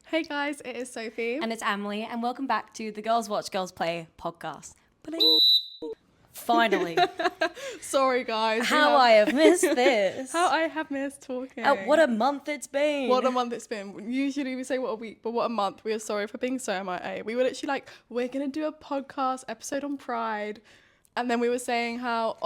Hey guys, it is Sophie. And it's Emily, and welcome back to the Girls Watch, Girls Play podcast. Finally. Sorry guys. How I have missed this. How I have missed talking. What a month it's been. What a month it's been. Usually we say what a week, but what a month. We are sorry for being so MIA. We were literally like, we're going to do a podcast episode on Pride. And then we were saying how,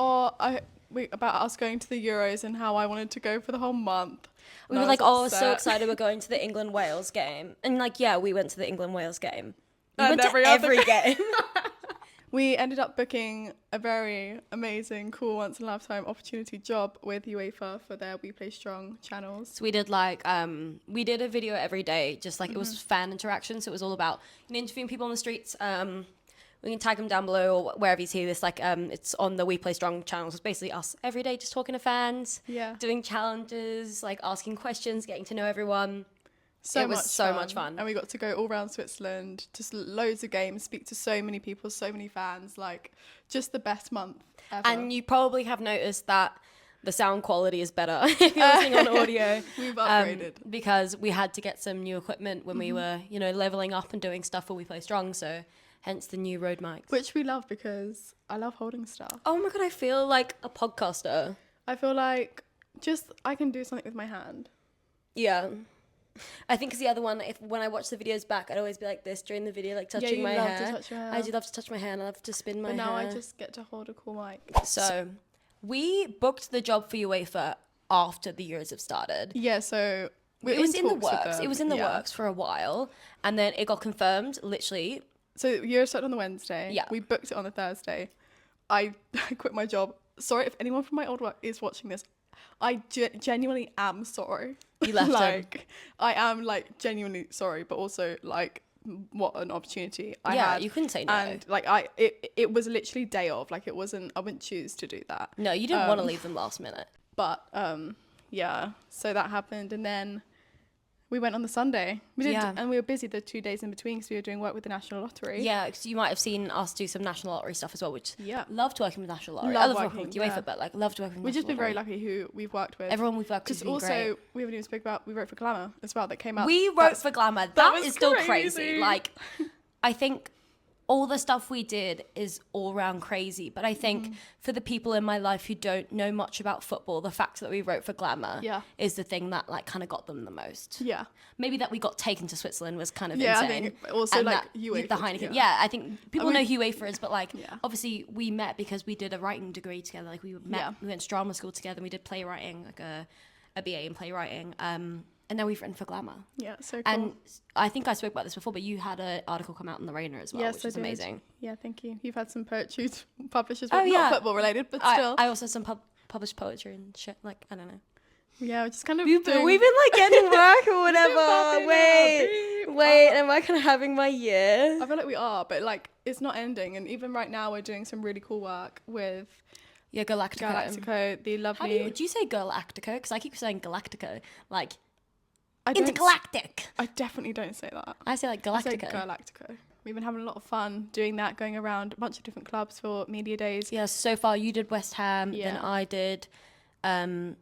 about us going to the Euros and how I wanted to go for the whole month. We were like, I was so excited we're going to the England-Wales game. And like, yeah, we went to the England-Wales game. We went to every game. We ended up booking a very amazing, cool, once-in-a-lifetime opportunity job with UEFA for their We Play Strong channels. So we did we did a video every day, just like it was fan interaction. So it was all about interviewing people on the streets. We can tag them down below or wherever you see this. It's on the We Play Strong channels. It's basically us every day just talking to fans, doing challenges, like asking questions, getting to know everyone. It was so much fun. And we got to go all around Switzerland, just loads of games, speak to so many people, so many fans, like just the best month ever. And you probably have noticed that the sound quality is better if you're listening on audio. We've upgraded. Because we had to get some new equipment when we were, leveling up and doing stuff for We Play Strong, so hence the new Rode mics. Which we love because I love holding stuff. Oh my God, I feel like a podcaster. I feel like I can do something with my hand. Yeah. I think because the other one, when I watch the videos back, I'd always be like this during the video, like touching my hair. To touch your hair. I do love to touch my hair and I love to spin my hair. But now I just get to hold a cool mic. So we booked the job for UEFA after the Euros have started. Yeah, so it was in the works. It was in the works for a while, and then it got confirmed literally. So Euros started on the Wednesday. Yeah. We booked it on the Thursday. I quit my job. Sorry if anyone from my old work is watching this. I genuinely am sorry. You left like, I am genuinely sorry, but also what an opportunity I had. Yeah, you couldn't say no. And it was literally day of. It wasn't. I wouldn't choose to do that. No, you didn't want to leave them last minute. But yeah. So that happened, and then we went on the Sunday. We did, and we were busy the 2 days in between because we were doing work with the National Lottery. Yeah, because you might have seen us do some National Lottery stuff as well, which loved working with National Lottery. Love working with UEFA, but loved working with We've just been very Lottery. lucky who we've worked with. Everyone we've worked with has been great. Because also, we haven't even spoke about, we wrote for Glamour as well, that came out. We wrote for Glamour. That is still crazy. Like, I think all the stuff we did is all round crazy, but I think for the people in my life who don't know much about football, the fact that we wrote for Glamour is the thing that kind of got them the most. Yeah. Maybe that we got taken to Switzerland was kind of insane. I think also and UEFA. The Heineken. Yeah, I think people know who UEFA is, but obviously we met because we did a writing degree together. We met, we went to drama school together, and we did playwriting, a BA in playwriting. And then we've written for Glamour. Yeah, so cool. And I think I spoke about this before, but you had an article come out in the Rainer as well, which is amazing. Yeah, thank you. You've had some poetry published as well. Not football related, but still. I also had some published poetry and shit. I don't know. Yeah, we're just kind of we've been getting work or whatever. Wait, am I kind of having my year? I feel like we are, but it's not ending. And even right now, we're doing some really cool work with Galactico. The lovely. Do you say Galactico? Because I keep saying Galactico, intergalactic. I definitely don't say that. I say Galactico. I say Galactico. We've been having a lot of fun doing that, going around a bunch of different clubs for media days. Yeah, so far you did West Ham, then I did, who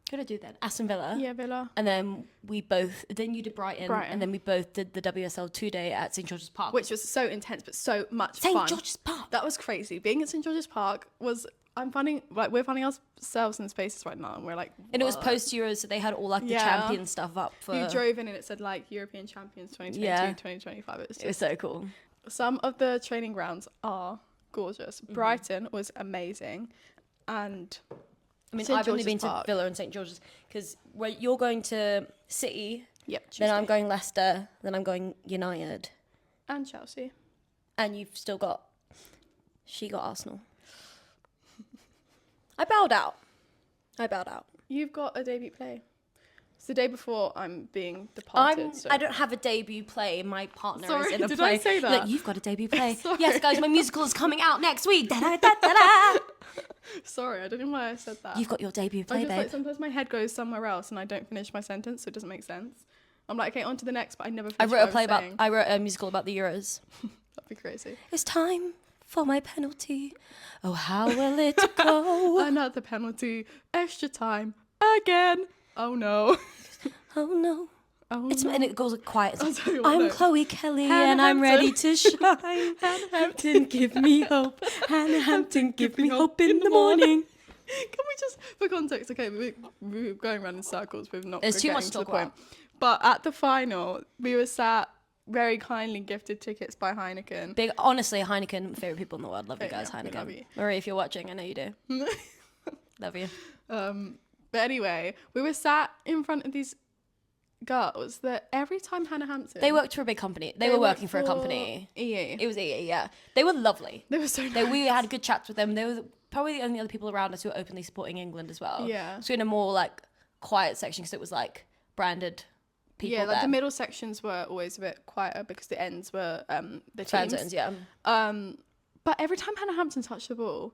did I do then? Aston Villa. Yeah, Villa. And then then you did Brighton, and then we both did the WSL 2-day at St. George's Park. Which was so intense, but so much fun. St. George's Park. That was crazy. Being at St. George's Park was... we're finding ourselves in spaces right now, and we're like, and it was post Euros, so they had all the champion stuff up for. You drove in and it said European champions 2022, 2025. It was so cool. Some of the training grounds are gorgeous. Brighton was amazing, and I've only been to Villa and St. George's because you're going to City. Yep. Tuesday. Then I'm going Leicester. Then I'm going United. And Chelsea. And you've still got. She got Arsenal. I bowed out. You've got a debut play. It's the day before I'm being departed. I don't have a debut play. My partner is in a did play. I say that? You've got a debut play. Yes, guys, my musical is coming out next week. Da-da-da-da-da. Sorry, I don't know why I said that. You've got your debut play, babe. Sometimes my head goes somewhere else and I don't finish my sentence, so it doesn't make sense. I'm like, okay, on to the next, but I never finish I wrote a musical about the Euros. That'd be crazy. It's time for my penalty. Oh, how will it go? Another penalty. Extra time. Again. Oh, no. Oh, no. Oh, And it goes quiet. It's I'll like, tell you what, I'm no. Chloe Kelly Hannah and I'm ready Hampton. to shine. Hannah Hampton, give me hope. Hannah Hampton, give me hope in the morning. Can we just, for context, okay, we're going around in circles. We're not There's too getting much to to the talk point. about. But at the final, we were sat very kindly gifted tickets by Heineken. Honestly, Heineken, favorite people in the world. Love you guys, Yeah, we Heineken. love you. Marie, if you're watching, I know you do. Love you. But anyway, we were sat in front of these girls that every time Hannah Hampton... They worked for a big company. They were working for a company. EE. It was EE, yeah. They were lovely. They were so nice. We had good chats with them. They were probably the only other people around us who were openly supporting England as well. Yeah. So in a more like quiet section because it was like branded people. Yeah, like there. the middle sections were always a bit quieter because the ends were the Fan teams. zones, yeah. But every time Hannah Hampton touched the ball,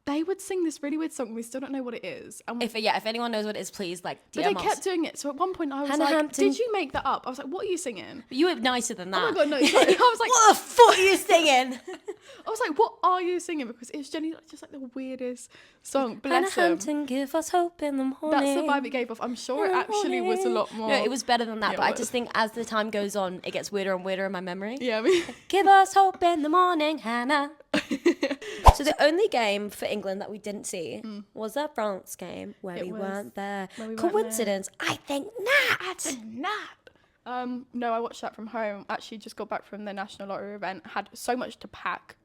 they would sing this really weird song. We still don't know what it is. And If anyone knows what it is, please like DM but they us. kept doing it. So at one point I was Hannah like, Hampton. did you make that up? I was like, what are you singing? You were nicer than that. Oh my God, no. Sorry. I was like, What the fuck are you singing? I was like, what are you singing? Because it's genuinely just like the weirdest song. Hannah Bless them. Hampton, give us hope in the morning. That's the vibe it gave off. I'm sure it actually was a lot more. No, it was better than that. Yeah, but it I was. just think as the time goes on, it gets weirder and weirder in my memory. Yeah, I mean, Give us hope in the morning, Hannah. So the only game for England that we didn't see was that France game where It we was weren't there. where we weren't there. Coincidence? I think not. no, I watched that from home. Actually, just got back from the National Lottery event. Had so much to pack.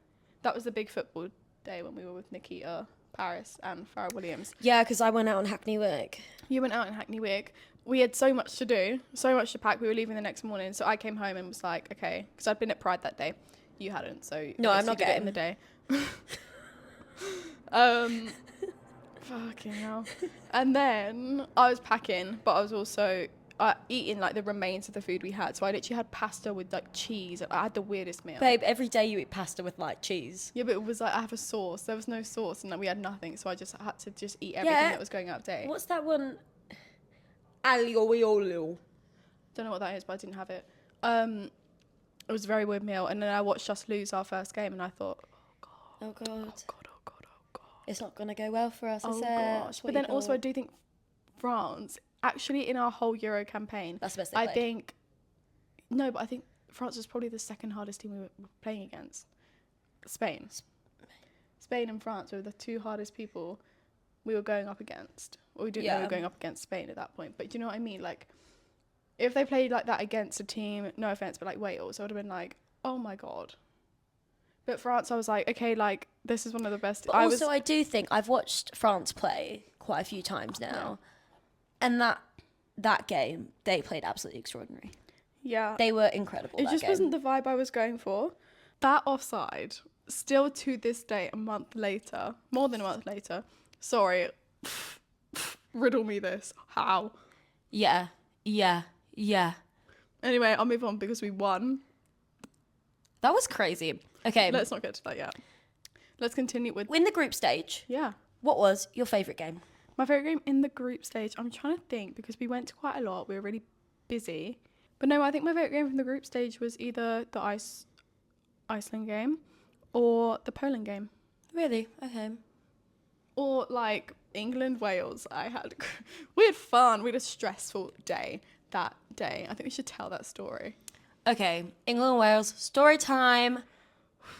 That was the big football day when we were with Nikita Paris and Farrah Williams. Yeah, because I went out on Hackney Wick. You went out in Hackney Wick. We had so much to do, so much to pack. We were leaving the next morning, so I came home and was like, okay, because I'd been at Pride that day. You hadn't, so No, I I'm guess not you did it in going. the day. Fucking hell. And then I was packing, but I was also eating like the remains of the food we had. So I literally had pasta with like cheese. I had the weirdest meal. Babe, every day you eat pasta with like cheese. Yeah, but it was like I have a sauce. There was no sauce, and like, we had nothing. So I just had to just eat everything that was going out day. What's that one? Alioliolo. Don't know what that is, but I didn't have it. It was a very weird meal, and then I watched us lose our first game, and I thought, Oh god. oh god. It's not gonna go well for us, Oh is it? gosh. That's what But you then also I thought. do think France, actually in our whole Euro campaign, That's the best they I played. think, no, but I think France was probably the second hardest team we were playing against. Spain and France were the two hardest people we were going up against. Well, we didn't know we were going up against Spain at that point, but do you know what I mean? Like, if they played like that against a team, no offense, but like Wales, I would have been like, oh my God. But France, I was like, okay, like, this is one of the best. But also, I do think I've watched France play quite a few times now, and that game they played absolutely extraordinary. Yeah. They were incredible. It that just game. wasn't the vibe I was going for. That offside, still to this day, a month later, more than a month later. Sorry, riddle me this. How? Yeah. Anyway, I'll move on because we won. That was crazy. Okay, Let's not get to that yet. Let's continue with. in the group stage, Yeah. what was your favourite game? My favourite game in the group stage, I'm trying to think because we went to quite a lot. We were really busy. But no, I think my favourite game from the group stage was either the Iceland game or the Poland game. Really? Okay. Or like England, Wales. We had fun. We had a stressful day that day. I think we should tell that story. Okay, England, Wales, story time.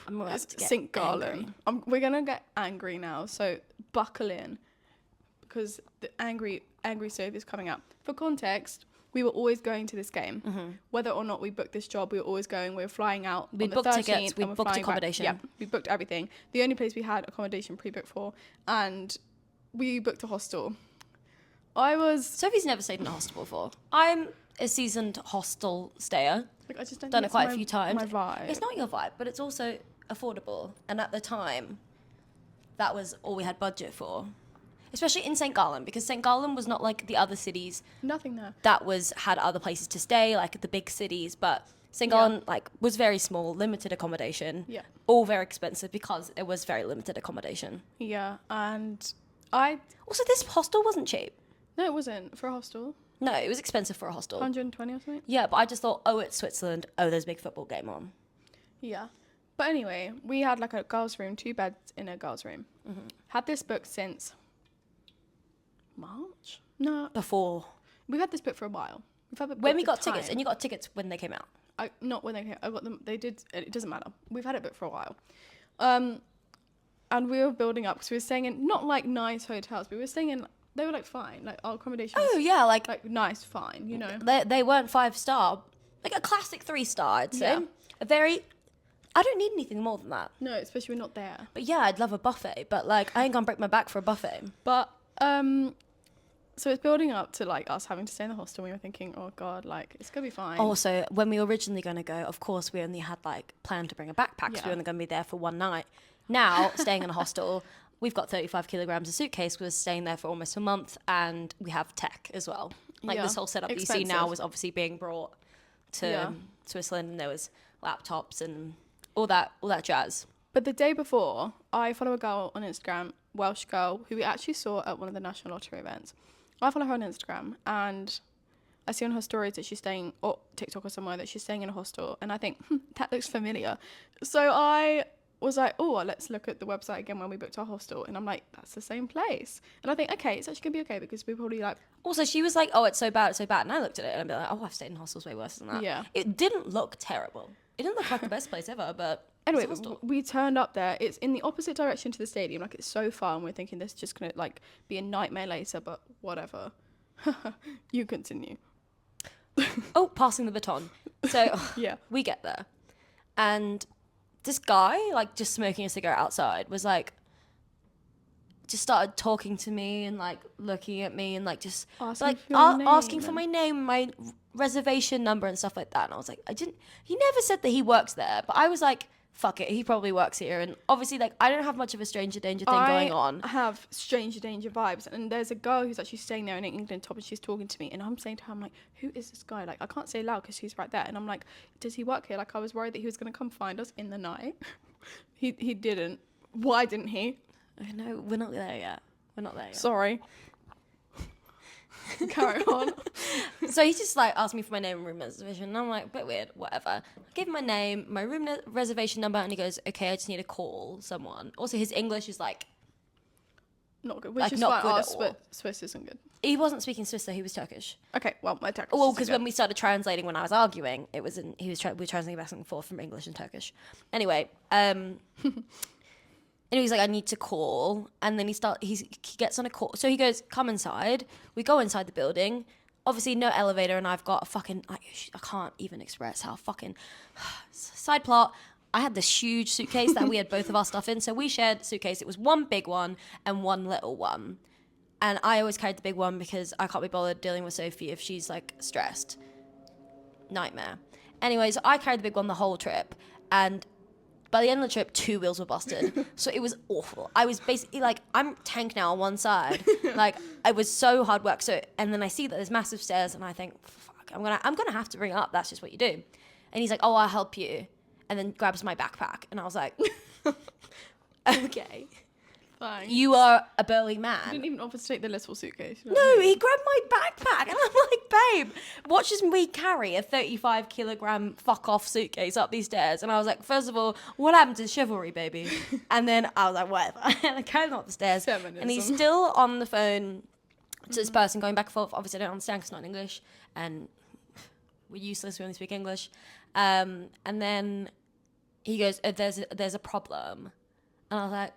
I'm about to get St. angry. Garland. We're going to get angry now, so buckle in because the angry stove is coming up. For context, we were always going to this game. Mm-hmm. Whether or not we booked this job, we were always going. We were flying out We'd on the booked 13th. tickets, we'd and we're booked flying back. accommodation. Yeah, we booked everything. The only place we had accommodation pre-booked for, and we booked a hostel. Sophie's never stayed in a hostel before. I'm a seasoned hostel stayer. Like, I just don't Done think it quite it's a few times. My vibe. It's not your vibe, but it's also affordable. And at the time, that was all we had budget for. Especially in St. Gallen, because St. Gallen was not like the other cities Nothing there. that had other places to stay, like the big cities, but St. Gallen was very small, limited accommodation. Yeah. All very expensive because it was very limited accommodation. Yeah, and Also, this hostel wasn't cheap. no, it wasn't for a hostel. No, it was expensive for a hostel. 120 or something. Yeah, but I just thought, oh, it's Switzerland. Oh, there's a big football game on. Yeah. But anyway, we had like a girls' room, 2 beds in a girls' room. Mm-hmm. Had this booked since March? No. Before. We've had this booked for a while. We've had it When we booked got a tickets, time. and you got tickets when they came out. Not when they came. I got them. They did. It doesn't matter. We've had it booked for a while. And we were building up because we were staying in not like nice hotels, but we were staying in. They were like fine. Like our accommodation. Oh yeah, Like nice, fine. You know. they weren't 5-star, like a classic 3-star. I'd say. Yeah. A very. I don't need anything more than that. No, especially we're not there. But yeah, I'd love a buffet. But like, I ain't gonna break my back for a buffet. But so it's building up to like us having to stay in the hostel. We were thinking, oh god, like it's gonna be fine. Also, when we were originally going to go, of course, we only had like planned to bring a backpack because we Yeah. were only going to be there for one night. Now, staying in a hostel, we've got 35 kilograms of suitcase. We're staying there for almost a month, and we have tech as well. Like Yeah. this whole setup that you see now was obviously being brought to Switzerland, and there was laptops and all that jazz. But the day before, I follow a girl on Instagram, Welsh girl, who we actually saw at one of the National Lottery events. I follow her on Instagram, and I see on her stories that she's staying, or TikTok or somewhere, that she's staying in a hostel, and I think, that looks familiar. So I was like, oh, let's look at the website again when we booked our hostel, and I'm like, that's the same place. And I think, okay, it's actually going to be okay, because we probably like... Also, she was like, oh, it's so bad. And I looked at it, and I'd be like, oh, I've stayed in hostels way worse than that. Yeah. It didn't look terrible. It didn't look like the best place ever, but... Anyway, it's a hostel. we turned up there. It's in the opposite direction to the stadium. Like, it's so far, and we're thinking this is just going to, like, be a nightmare later, but whatever. You continue. Oh, passing the baton. So Yeah. we get there, and this guy, like, just smoking a cigarette outside, was like, just started talking to me and like looking at me and like just Asking like for your name asking for and- my name, my reservation number and stuff like that. And I was like, he never said that he works there, but I was like, fuck it, he probably works here. And obviously, like, I don't have much of a stranger danger thing going on. I have stranger danger vibes, and there's a girl who's actually staying there in England top, and she's talking to me, and I'm saying to her, I'm like, who is this guy? Like, I can't say loud because he's right there, and I'm like, does he work here? Like, I was worried that he was going to come find us in the night. He didn't. Why didn't he? I know, we're not there yet. We're not there yet. Sorry. Carry on. So he just like asked me for my name and room reservation, and I'm like, bit weird, whatever. I gave him my name, my room reservation number, and he goes, okay, I just need to call someone. Also, his English is like, Not good. Which Like, is not fine. good Our at all. Swiss isn't good. he wasn't speaking Swiss, though, he was Turkish. Okay, well, my Turkish Well, isn't because good. when we started translating, when I was arguing, it was we were translating back and forth from English and Turkish. Anyway, and he's like, I need to call, and then he gets on a call. So he goes, come inside. We go inside the building. Obviously, no elevator, and I've got a fucking I can't even express how fucking side plot. I had this huge suitcase that we had both of our stuff in, so we shared a suitcase. It was one big one and one little one. And I always carried the big one because I can't be bothered dealing with Sophie if she's like stressed. Nightmare. Anyways, I carried the big one the whole trip, and by the end of the trip, 2 wheels were busted. So it was awful. I was basically like, I'm tank now on one side. Like, it was so hard work. So, and then I see that there's massive stairs, and I think, fuck, I'm gonna have to bring it up. That's just what you do. And he's like, oh, I'll help you. And then grabs my backpack, and I was like, okay. Fine. You are a burly I man. didn't even offer to take the little suitcase. You know what I No, mean? he grabbed my backpack, and I'm like, babe, watches me carry a 35 kilogram fuck off suitcase up these stairs. And I was like, first of all, what happened to chivalry, baby? And then I was like, whatever. And I carried him up the stairs. Feminism. And he's still on the phone to this person going back and forth. Obviously, I don't understand because it's not in English. And we're useless, we only speak English. And then he goes, there's a problem. And I was like,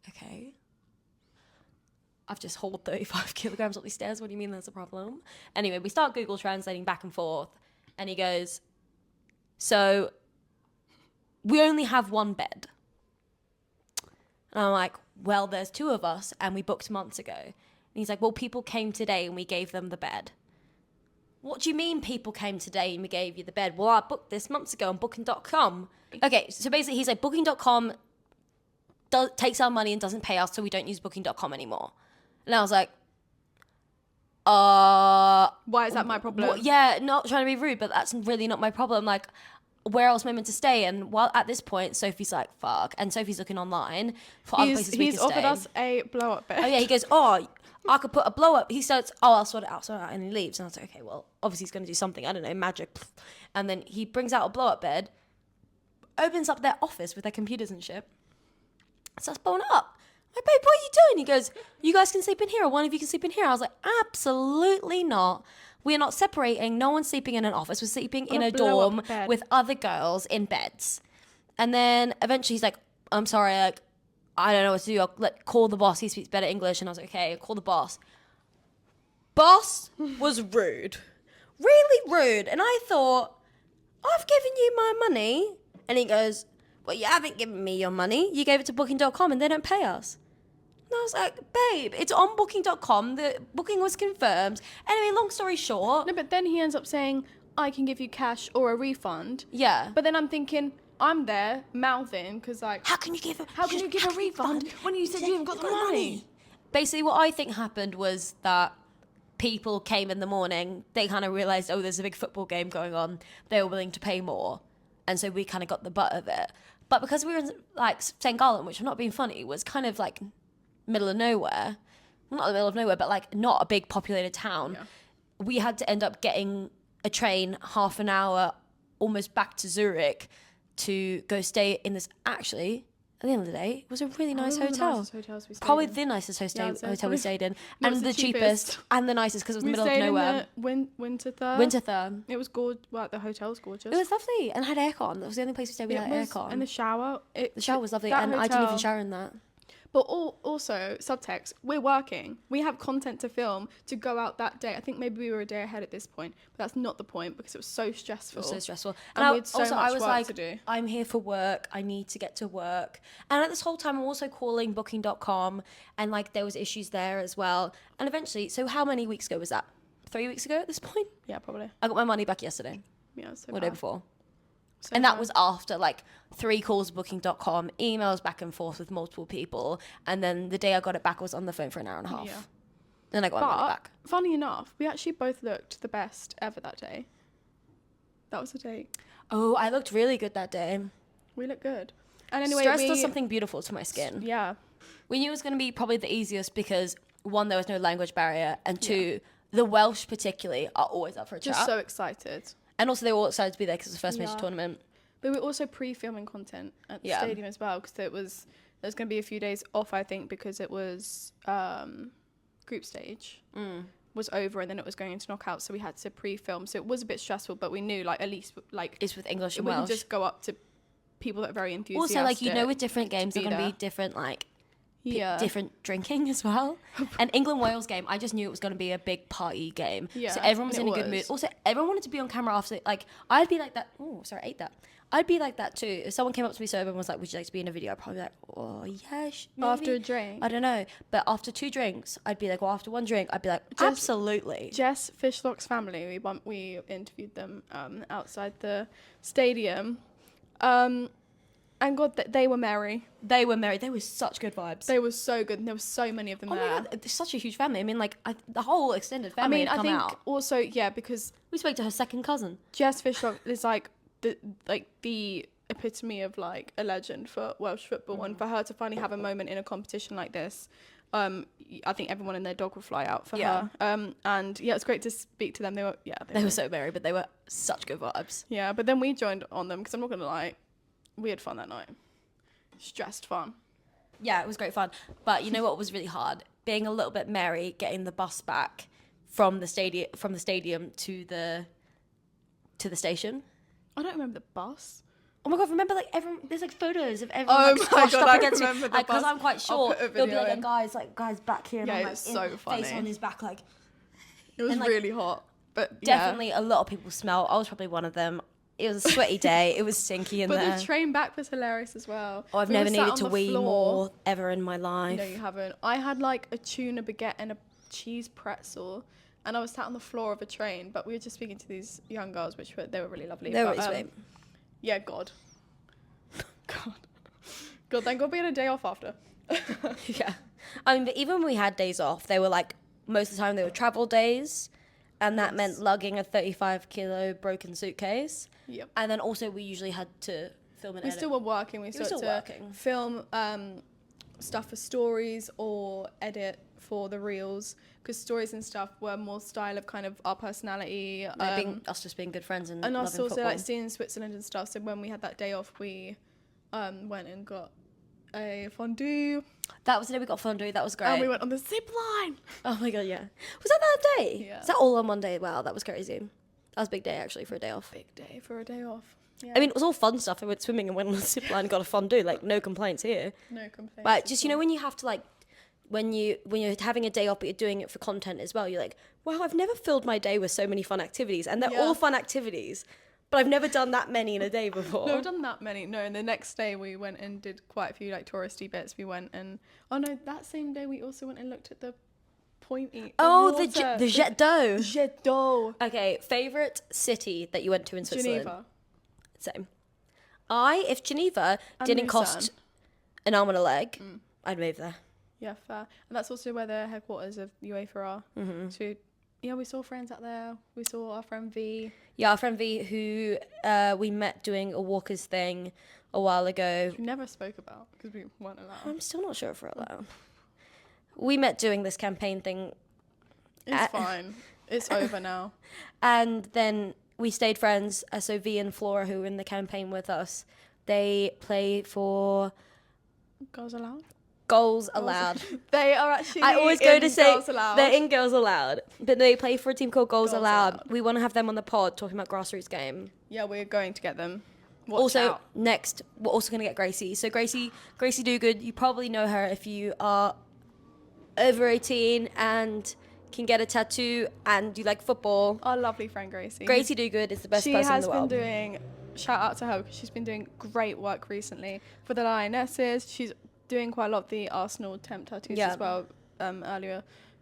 okay. I've just hauled 35 kilograms up these stairs. What do you mean there's a problem? Anyway, we start Google translating back and forth. And he goes, so we only have one bed. And I'm like, well, there's 2 of us and we booked months ago. And he's like, well, people came today and we gave them the bed. What do you mean people came today and we gave you the bed? Well, I booked this months ago on booking.com. Okay, so basically he's like, booking.com takes our money and doesn't pay us, so we don't use booking.com anymore. And I was like, Why is that my problem? well, yeah, not trying to be rude, but that's really not my problem. Like, where else am I meant to stay? And while at this point, Sophie's like, fuck. And Sophie's looking online for other places we He's can stay. offered us a blow-up bed. Oh, yeah, he goes, oh, I could put a blow up. He says, oh, I'll sort it out. And he leaves. And I was like, okay, well, obviously he's going to do something. I don't know, magic. And then he brings out a blow up bed, opens up their office with their computers and shit, starts blowing it up. I'm like, babe, what are you doing? He goes, you guys can sleep in here, or one of you can sleep in here. I was like, absolutely not. we're not separating. No one's sleeping in an office. We're sleeping in a blow-up dorm bed. with other girls in beds. And then eventually he's like, I'm sorry, like, I don't know what to do. I'll call the boss. He speaks better English. And I was like, okay, call the boss. Boss was rude. Really rude. And I thought, I've given you my money. And he goes, well, you haven't given me your money. You gave it to booking.com and they don't pay us. And I was like, babe, it's on booking.com. The booking was confirmed. Anyway, long story short. No, but then he ends up saying, I can give you cash or a refund. Yeah. But then I'm thinking, I'm there mouthing because like, How can you give a refund when you said you haven't got the money? Basically, what I think happened was that people came in the morning. They kind of realized, oh, there's a big football game going on. They were willing to pay more. And so we kind of got the butt of it. But because we were in like St. Gallen, which I'm not being funny, was kind of like middle of nowhere. Well, not the middle of nowhere, but like not a big populated town. Yeah. We had to end up getting a train half an hour almost back to Zurich to go stay in this. Actually, at the end of the day, it was a really nice hotel. Probably the nicest hotel we stayed in. And the cheapest and the nicest because it was in the middle of nowhere. Winterthur. It was gorgeous. Well, the hotel was gorgeous. It was lovely and had aircon. That was the only place we stayed with aircon. And the shower. The shower was lovely and I didn't even shower in that. But also, subtext, we're working. We have content to film to go out that day. I think maybe we were a day ahead at this point, but that's not the point because it was so stressful. It was so stressful. And we had so much work to do. I'm here for work. I need to get to work. And at this whole time, I'm also calling booking.com and like there was issues there as well. And eventually, so how many weeks ago was that? 3 weeks ago at this point? Yeah, probably. I got my money back yesterday. Yeah, so or the day before. So and that was after like 3 calls booking.com, emails back and forth with multiple people. And then the day I got it back, I was on the phone for an hour and a half. Yeah. Then I got my money back. Funny enough, we actually both looked the best ever that day. That was the day. Oh, I looked really good that day. We looked good. And anyway, stress does something beautiful to my skin. Yeah. We knew it was going to be probably the easiest because 1, there was no language barrier. And 2, the Welsh particularly are always up for a chat. Just so excited. And also they were all excited to be there because it was the first major tournament. But we were also pre-filming content at the stadium as well because there's going to be a few days off, I think, because it was group stage was over and then it was going into knockout, so we had to pre-film. So it was a bit stressful, but we knew like at least like it's with English and we Welsh. can just go up to people that are very enthusiastic. Also, like you know, with different games, there are going to be different like different drinking as well. An England-Wales game, I just knew it was going to be a big party game. Yeah, so everyone was in a good mood. Also, everyone wanted to be on camera after. Like, I'd be like that. Oh, sorry, I ate that. I'd be like that too. If someone came up to me sober and was like, would you like to be in a video? I'd probably be like, oh, yeah, maybe. After a drink? I don't know. But after 2 drinks, I'd be like, well, after 1 drink, I'd be like, absolutely. Jess Fishlock's family, we interviewed them outside the stadium. And God, they were merry. They were merry. They were such good vibes. They were so good. And there were so many of them there. Oh my God, it's such a huge family. I mean, like, the whole extended family had come out. I think also, yeah, because... we spoke to her second cousin. Jess Fishlock is like the epitome of like a legend for Welsh football. And for her to finally have a moment in a competition like this, I think everyone and their dog would fly out for her. And yeah, it's great to speak to them. They were so merry, but they were such good vibes. Yeah, but then we joined on them because I'm not going to lie, we had fun that night. Stressed fun. Yeah, it was great fun. But you know what was really hard? Being a little bit merry, getting the bus back from the stadium to the station. I don't remember the bus. Oh my God, remember like everyone, there's like photos of everyone like squashed up against me. Because I'm quite short. There'll be like a guy's back here and I'm like so funny. Face on his back like. It was really hot. But definitely a lot of people smell. I was probably one of them. It was a sweaty day. It was stinky in there. But the train back was hilarious as well. Oh, I've never needed to wee more ever in my life. No, you haven't. I had like a tuna baguette and a cheese pretzel, and I was sat on the floor of a train. But we were just speaking to these young girls, they were really lovely. They were really sweet. Yeah, God. Thank God we had a day off after. Yeah. I mean, but even when we had days off, they were like, most of the time they were travel days. And that meant lugging a 35-kilo broken suitcase. Yep. And then also we usually had to film and edit. We still were working. We still had to film stuff for stories or edit for the reels. Because stories and stuff were more style of kind of our personality. Us just being good friends and loving us also football. Like seeing Switzerland and stuff. So when we had that day off, we went and got a fondue. That was the day we got fondue. That was great. And we went on the zip line. Oh my god, yeah. Was that day? Yeah. Was that all on one day? Wow, that was crazy. That was a big day actually for a day off. Big day for a day off. Yeah. I mean, it was all fun stuff. I went swimming and went on the zip line and got a fondue. Like, no complaints here. No complaints. But just, you know, when you have to, like, when you're having a day off but you're doing it for content as well, you're like, wow, I've never filled my day with so many fun activities. And they're all fun activities. But I've never done that many in a day before. No, I've done that many. No, and the next day we went and did quite a few, like, touristy bits. We went and... Oh, no, that same day we also went and looked at the pointy... The Jet d'eau. Jet d'eau. Okay, favourite city that you went to in Switzerland? Geneva. Same. If Geneva didn't cost an arm and a leg, I'd move there. Yeah, fair. And that's also where the headquarters of UEFA are. Mm-hmm. So, yeah, we saw friends out there. We saw our friend V. Yeah, our friend V, who we met doing a walkers thing a while ago. We never spoke about because we weren't allowed. I'm still not sure if we're allowed. We met doing this campaign thing. It's fine. It's over now. And then we stayed friends. So V and Flora, who were in the campaign with us, they play for... Girls Allowed? Goals Allowed. They are actually I always go to say Girls Allowed. they're in Girls Allowed, but they play for a team called Goals Girls Allowed. Allowed. We want to have them on the pod talking about grassroots game. Yeah, we're going to get them. Watch also, out. next, we're also going to get Gracie. So Gracie Dogood, you probably know her if you are over 18 and can get a tattoo and you like football. Our lovely friend Gracie. Gracie Dogood is the best person in the world. She has been doing, shout out to her, because she's been doing great work recently for the Lionesses. She's doing quite a lot of the Arsenal temp tattoos as well earlier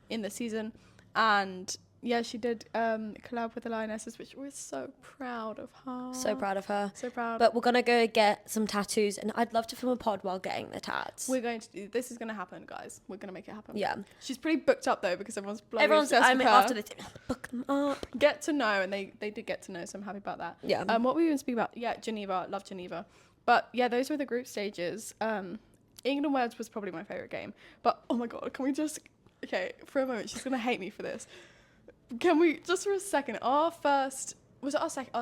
in the season. And yeah, she did collab with the Lionesses, which we're so proud of her. So proud of her. So proud. But we're going to go get some tattoos, and I'd love to film a pod while getting the tats. We're going to do, this is going to happen, guys. We're going to make it happen. Yeah. She's pretty booked up, though, because everyone's bloody obsessed I with mean, her. after the book them up. Get to know, and they did get to know, so I'm happy about that. Yeah. What were we even speaking about? Yeah, Geneva. Love Geneva. But yeah, those were the group stages. England Wales was probably my favourite game. But oh my god, can we just... Okay, for a moment, she's going to hate me for this. Can we, just for a second, our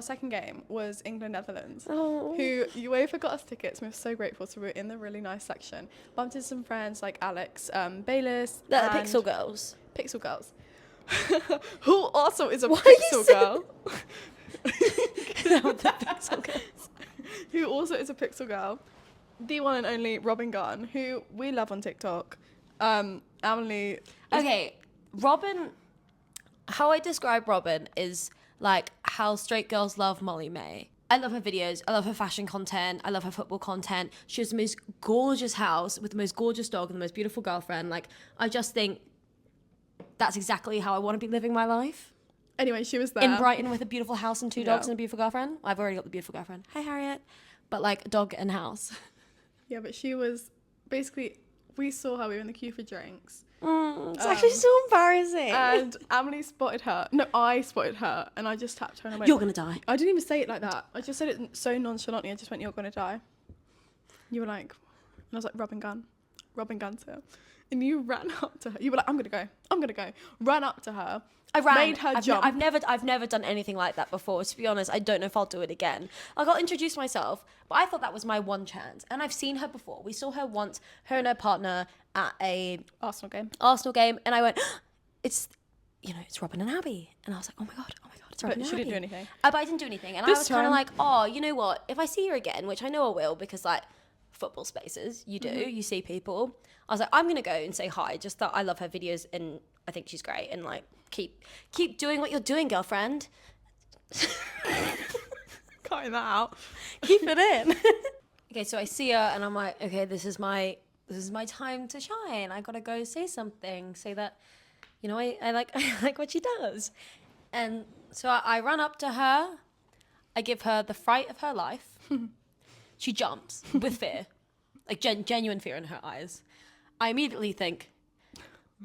second game was England-Netherlands, who UEFA got us tickets, and we were so grateful, so we were in the really nice section. Bumped into some friends like Alex Bayliss. The Pixel Girls. Pixel Girls. Who also is a Pixel Girl. The Pixel Girls. Who also is a Pixel Girl. The one and only Robin Gunn, who we love on TikTok. Emily... Okay, Robin... How I describe Robin is like how straight girls love Molly May. I love her videos. I love her fashion content. I love her football content. She has the most gorgeous house with the most gorgeous dog and the most beautiful girlfriend. Like, I just think that's exactly how I want to be living my life. Anyway, she was there. In Brighton with a beautiful house and 2 dogs and a beautiful girlfriend. I've already got the beautiful girlfriend. Hi, Harriet. But like a dog and house. Yeah, but she was basically... We saw her. We were in the queue for drinks. It's actually so embarrassing. And Emily spotted her. No, I spotted her, and I just tapped her and I went, "You're gonna die." I didn't even say it like that. I just said it so nonchalantly. I just went, "You're gonna die." You were like, and I was like, Robin Gunn's here. And you ran up to her. You were like, I'm gonna go. Ran up to her. I ran. Made her jump. I've never done anything like that before. To be honest, I don't know if I'll do it again. Like, I'll introduce myself, but I thought that was my one chance. And I've seen her before. We saw her once, her and her partner at a Arsenal game. And I went, it's Robin and Abby. And I was like, oh my god, it's Robin and Abby. But she didn't do anything. But I didn't do anything. And I was kind of like, oh, you know what? If I see her again, which I know I will, because like football spaces, you do, you see people. I was like, I'm gonna go and say hi. Just that I love her videos and I think she's great. And like, keep doing what you're doing, girlfriend. Cutting that out. Keep it in. Okay, so I see her and I'm like, okay, this is my time to shine. I gotta go say something, say that, you know, I like what she does. And so I run up to her. I give her the fright of her life. She jumps with fear, like genuine fear in her eyes. I immediately think,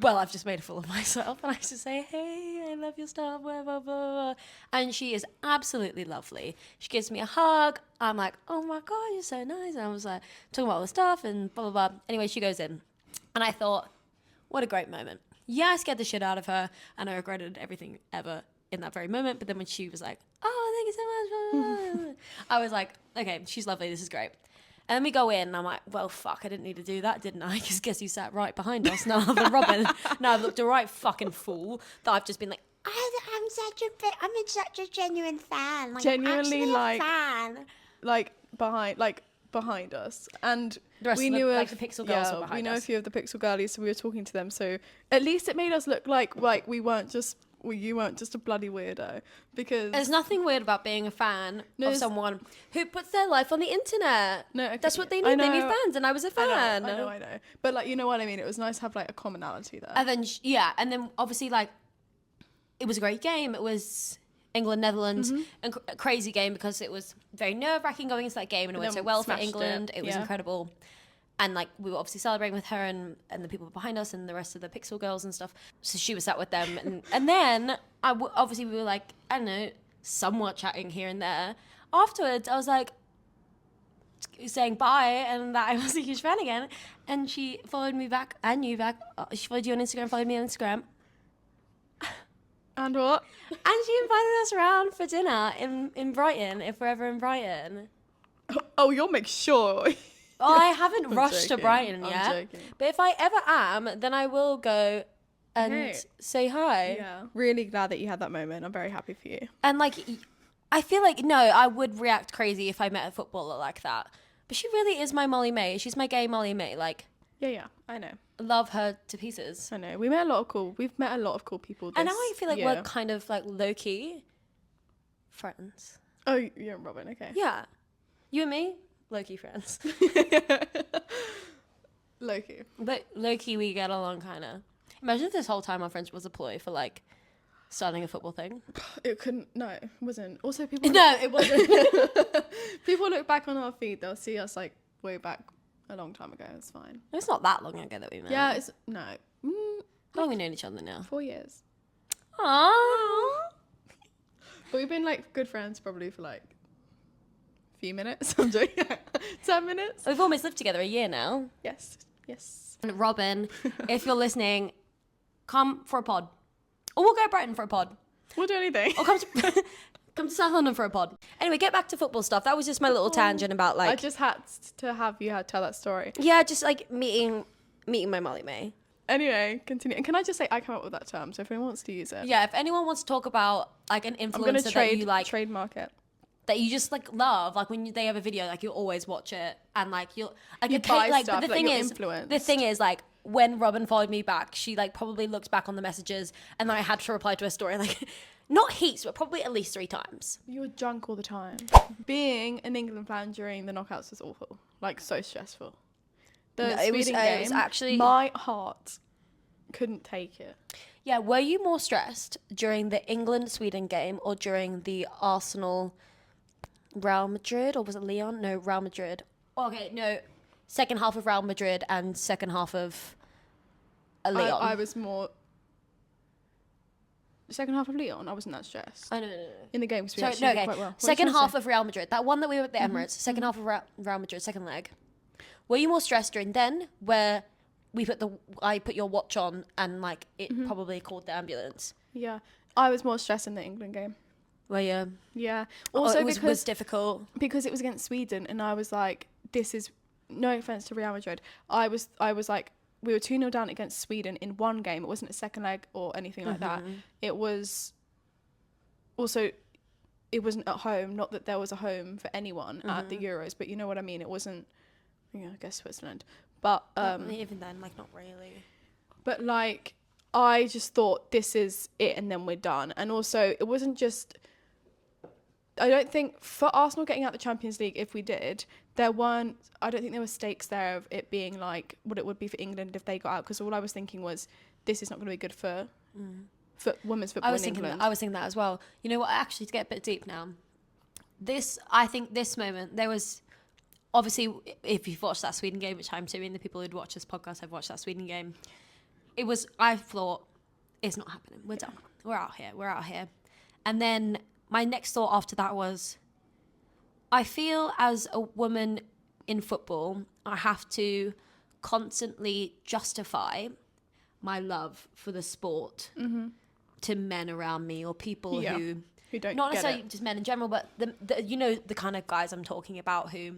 well, I've just made a fool of myself. And I just say, hey, I love your stuff, blah, blah, blah. And she is absolutely lovely. She gives me a hug. I'm like, oh my God, you're so nice. And I was like, talking about all the stuff and blah, blah, blah. Anyway, she goes in. And I thought, what a great moment. Yeah, I scared the shit out of her. And I regretted everything ever in that very moment. But then when she was like, oh, thank you so much, I was like, okay, she's lovely. This is great. And then we go in, and I'm like, well, fuck, I didn't need to do that, didn't I? Because guess you sat right behind us. Now I'm Robin. Now I've looked a right fucking fool that I've just been like, I'm such a genuine fan. Like, Genuinely, I'm like, a fan. behind us, and The rest we of the, knew like, the Pixel girls were we behind know a us. few of the Pixel girlies, so we were talking to them. So at least it made us look like we weren't just you weren't just a bloody weirdo, because There's nothing weird about being a fan of someone who puts their life on the internet. No, okay, That's what they I need. They need know. fans, and I was a fan. I know. But like, you know what I mean? It was nice to have like a commonality there. And then and then obviously like it was a great game. It was England Netherlands, and a crazy game because it was very nerve-wracking going into that game, and it went so well for England. It was incredible. And like we were obviously celebrating with her and the people behind us and the rest of the Pixel girls and stuff. So she was sat with them, and then obviously we were like, I don't know, somewhat chatting here and there. Afterwards, I was like saying bye and that I was a huge fan again, and she followed me back and you back. She followed you on Instagram, followed me on Instagram. And what? And she invited us around for dinner in Brighton, if we're ever in Brighton. Oh, you'll make sure. I haven't I'm rushed to joking. Brighton I'm yet. joking. But if I ever am, then I will go and Okay. say hi. Yeah. Really glad that you had that moment. I'm very happy for you. And like, I feel like, no, I would react crazy if I met a footballer like that. But she really is my Molly May. She's my gay Molly May. Like, Yeah, I know. love her to pieces. I know. We've met a lot of cool people this And now I feel like year. we're kind of like low-key friends. Oh, you're and Robin, okay. Yeah. You and me, low-key friends. Loki. But low-key, we get along kind of. Imagine if this whole time our friendship was a ploy for like starting a football thing. It couldn't, no, it wasn't. Also, people. No, it wasn't. People look back on our feed, they'll see us like way back a long time ago. It's fine. It's not that long ago that we met. Yeah, it's, no. How long have we known each other now? 4 years. Aww. But we've been like good friends probably for like a few minutes. I'm joking. 10 minutes. We've almost lived together a year now. Yes. And Robin, if you're listening, come for a pod. Or we'll go to Brighton for a pod. We'll do anything. Or come to South London for a pod. Anyway, get back to football stuff. That was just my little tangent about like... I just had to have you tell that story. Yeah, just like meeting my Molly May. Anyway, continue. And can I just say I came up with that term, so if anyone wants to use it. Yeah, if anyone wants to talk about like an I'm going influencer to that you like... trademark it. That you just like love, like when they have a video, like you'll always watch it, and like you'll like You buy like. stuff, But like, you're influenced. the thing is, like when Robin followed me back, she like probably looked back on the messages, and then I had to reply to her story, like not heaps, but probably at least 3 times. You were drunk all the time. Being an England fan during the knockouts was awful, like so stressful. The No, it was game, actually my heart couldn't take it. Yeah, were you more stressed during the England-Sweden game or during the Arsenal? Real Madrid, or was it Leon? No, Real Madrid. Okay, no, second half of Real Madrid and second half of Leon. I was more second half of Leon. I wasn't that stressed. Oh, no. In the games, we Sorry, actually no, did okay. quite well. What Second did you half say? of Real Madrid, that one that we were at the Emirates. Second half of Real Madrid, second leg. Were you more stressed during then, where I put your watch on and like it probably called the ambulance? Yeah, I was more stressed in the England game. Were you? Yeah. Also, it was difficult. because it was against Sweden, and I was like, this is no offense to Real Madrid. I was like, we were 2-0 down against Sweden in one game. It wasn't a second leg or anything like that. It was also, it wasn't at home. Not that there was a home for anyone at the Euros, but you know what I mean. It wasn't, I guess Switzerland, but Even then, like not really. but like I just thought this is it, and then we're done. And also, it wasn't just. I don't think for Arsenal getting out the Champions League, if we did, I don't think there were stakes there of it being like what it would be for England if they got out. Because all I was thinking was, this is not going to be good for women's football in England. I was thinking that as well. You know what? Actually, to get a bit deep now, I think this moment there was obviously if you've watched that Sweden game, which I'm assuming the people who'd watch this podcast have watched that Sweden game. I thought it's not happening. We're done. We're out here. And then my next thought after that was, I feel as a woman in football, I have to constantly justify my love for the sport to men around me or people who don't not get necessarily it. just men in general, but the kind of guys I'm talking about who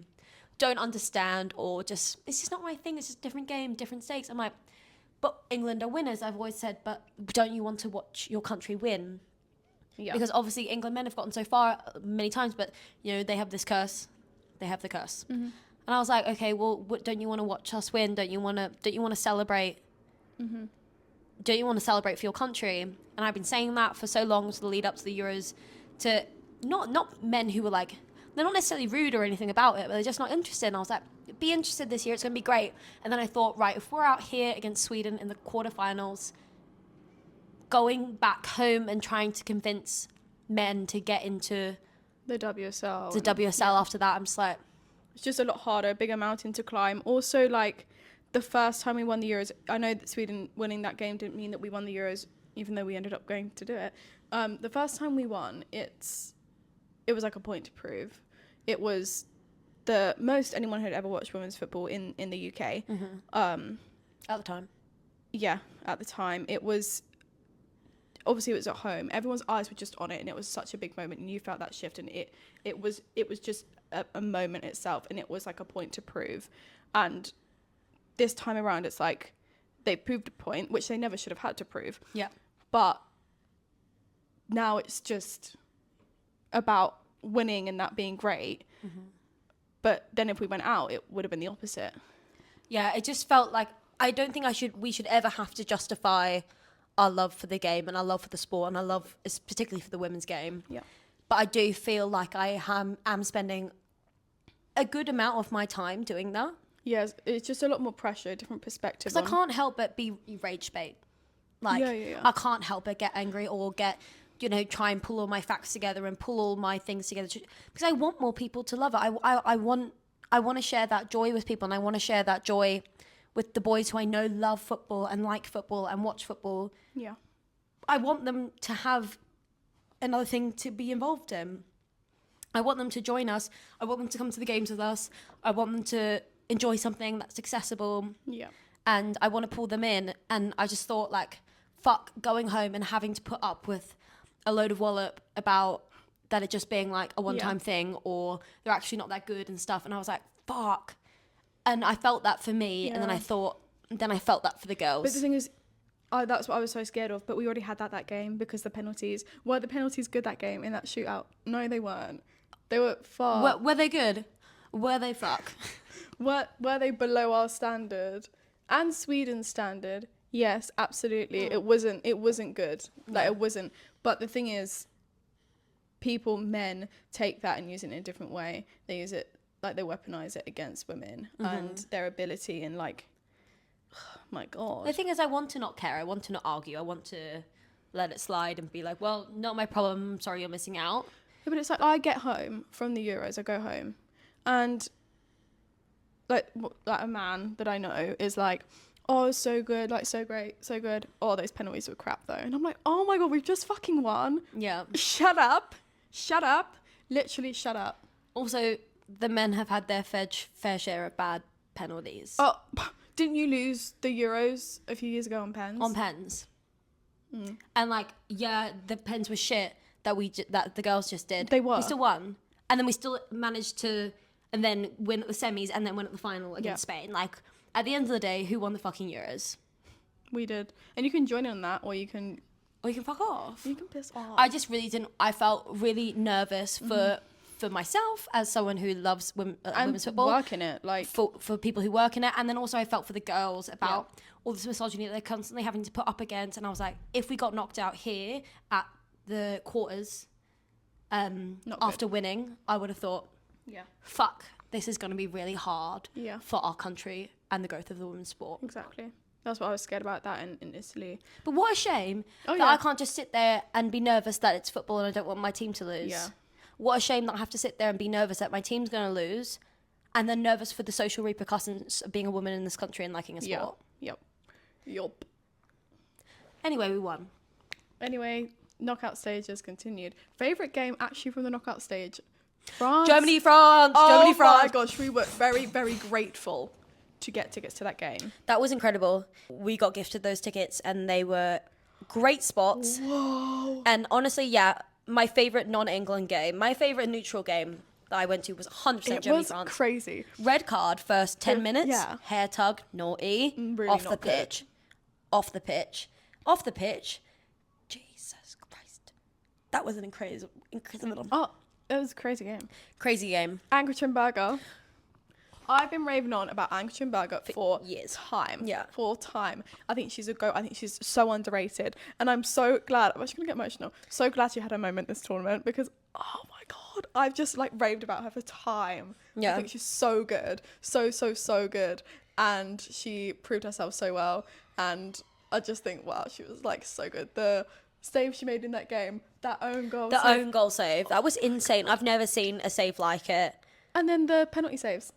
don't understand, or just, it's just not my thing. It's just a different game, different stakes. I'm like, but England are winners. I've always said, but don't you want to watch your country win? Yeah. Because obviously England men have gotten so far many times, but you know, they have this curse. They have the curse. Mm-hmm. And I was like, okay, well, don't you want to watch us win? Don't you want to celebrate? Mm-hmm. Don't you want to celebrate for your country? And I've been saying that for so long, to the lead up to the Euros, to not men who were like, they're not necessarily rude or anything about it, but they're just not interested. And I was like, be interested this year. It's going to be great. And then I thought, right, if we're out here against Sweden in the quarterfinals, going back home and trying to convince men to get into the WSL. the WSL after that, I'm just like, it's just a lot harder, a bigger mountain to climb. Also, like, the first time we won the Euros, I know that Sweden winning that game didn't mean that we won the Euros, even though we ended up going to do it. The first time we won, it was like a point to prove. It was the most anyone had ever watched women's football in the UK. mm-hmm. At the time. Yeah, at the time. It was, obviously it was at home. Everyone's eyes were just on it, and it was such a big moment, and you felt that shift, and it was just a moment itself, and it was like a point to prove. And this time around, it's like they proved a point, which they never should have had to prove. Yeah. But now it's just about winning and that being great. Mm-hmm. But then if we went out, it would have been the opposite. Yeah, it just felt like, I don't think we should ever have to justify our love for the game and our love for the sport and our love, particularly for the women's game. Yeah. But I do feel like I am spending a good amount of my time doing that. Yes, it's just a lot more pressure, a different perspective. Because I can't help but be rage bait. Like, Yeah. I can't help but get angry or get, try and pull all my facts together and pull all my things together. Because I want more people to love it. I want to share that joy with people, and I want to share that joy with the boys who I know love football and like football and watch football. Yeah. I want them to have another thing to be involved in. I want them to join us. I want them to come to the games with us. I want them to enjoy something that's accessible. Yeah. And I want to pull them in. And I just thought, like, fuck going home and having to put up with a load of wallop about that it just being like a one-time thing, or they're actually not that good and stuff. And I was like, fuck. And I felt that for me. And then I felt that for the girls. But the thing is, that's what I was so scared of. But we already had that game because the penalties. Were the penalties good that game in that shootout? No, they weren't. They were far. Were they good? Were they fuck? Were they below our standard and Sweden's standard? Yes, absolutely. It wasn't good. Like, it wasn't. But the thing is, men take that and use it in a different way. They use it, like, they weaponize it against women and their ability, and like, oh my God. The thing is, I want to not care. I want to not argue. I want to let it slide and be like, well, not my problem. I'm sorry you're missing out. Yeah, but it's like, I get home from the Euros, I go home, and like a man that I know is like, oh, so good, like, so great, so good. Oh, those penalties were crap though. And I'm like, oh my God, we've just fucking won. Yeah. Shut up. Literally shut up. Also, the men have had their fair share of bad penalties. Oh, didn't you lose the Euros a few years ago on pens? On pens. And like, yeah, the pens were shit that the girls just did. They were. We still won. And then we still managed to, and then win at the semis and then win at the final against Spain. Like, at the end of the day, who won the fucking Euros? We did. And you can join in on that, or you can fuck off. You can piss off. I just really didn't. I felt really nervous for myself as someone who loves women's football. Work in it, like, for people who work in it, and then also I felt for the girls about all this misogyny that they're constantly having to put up against. And I was like, if we got knocked out here at the quarters, after winning, I would have thought, fuck, this is going to be really hard for our country and the growth of the women's sport. Exactly. That's what I was scared about that in Italy. But what a shame that I can't just sit there and be nervous that it's football and I don't want my team to lose. Yeah. What a shame that I have to sit there and be nervous that my team's going to lose, and then nervous for the social repercussions of being a woman in this country and liking a sport. Yup. Anyway, we won. Anyway, knockout stages continued. Favourite game actually from the knockout stage? France. Germany, France. Oh my gosh, we were very, very grateful to get tickets to that game. That was incredible. We got gifted those tickets and they were great spots. Whoa. And honestly, my favourite non-England game, my favourite neutral game that I went to was 100% It Germany, was France. crazy. Red card, first 10 minutes, yeah. hair tug, naughty, Really off the not good. pitch, off the pitch, off the pitch. Jesus Christ. That was an incredible. Oh, it was a crazy game. Crazy game. Angry Burger. I've been raving on about Angry Burger for years. time. Yeah. For time. I think she's a goat. I think she's so underrated. And I'm so glad. I'm actually going to get emotional. So glad she had a moment this tournament because, oh my God, I've just like raved about her for time. Yeah. I think she's so good. So, so, so good. And she proved herself so well. And I just think, wow, she was like so good. The save she made in that game, that own goal. The own goal save. That was insane. I've never seen a save like it. And then the penalty saves.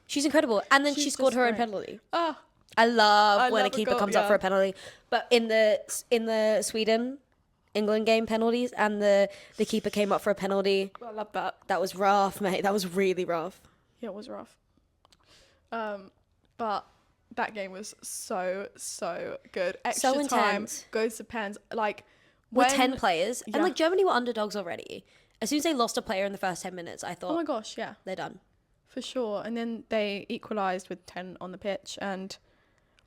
She's incredible. And then She's she scored just her own great. penalty. Ah, I love when a love a keeper goal, comes up yeah. for a penalty. But in the Sweden England game penalties, and the keeper came up for a penalty. I love that. That was rough, mate. That was really rough. Yeah, it was rough. But that game was so, so good. Extra So time, intense. goes to pens. Like, With when, 10 players. Yeah. And like Germany were underdogs already. As soon as they lost a player in the first 10 minutes, I oh thought my gosh, yeah, they're done. for sure. And then they equalised with 10 on the pitch. And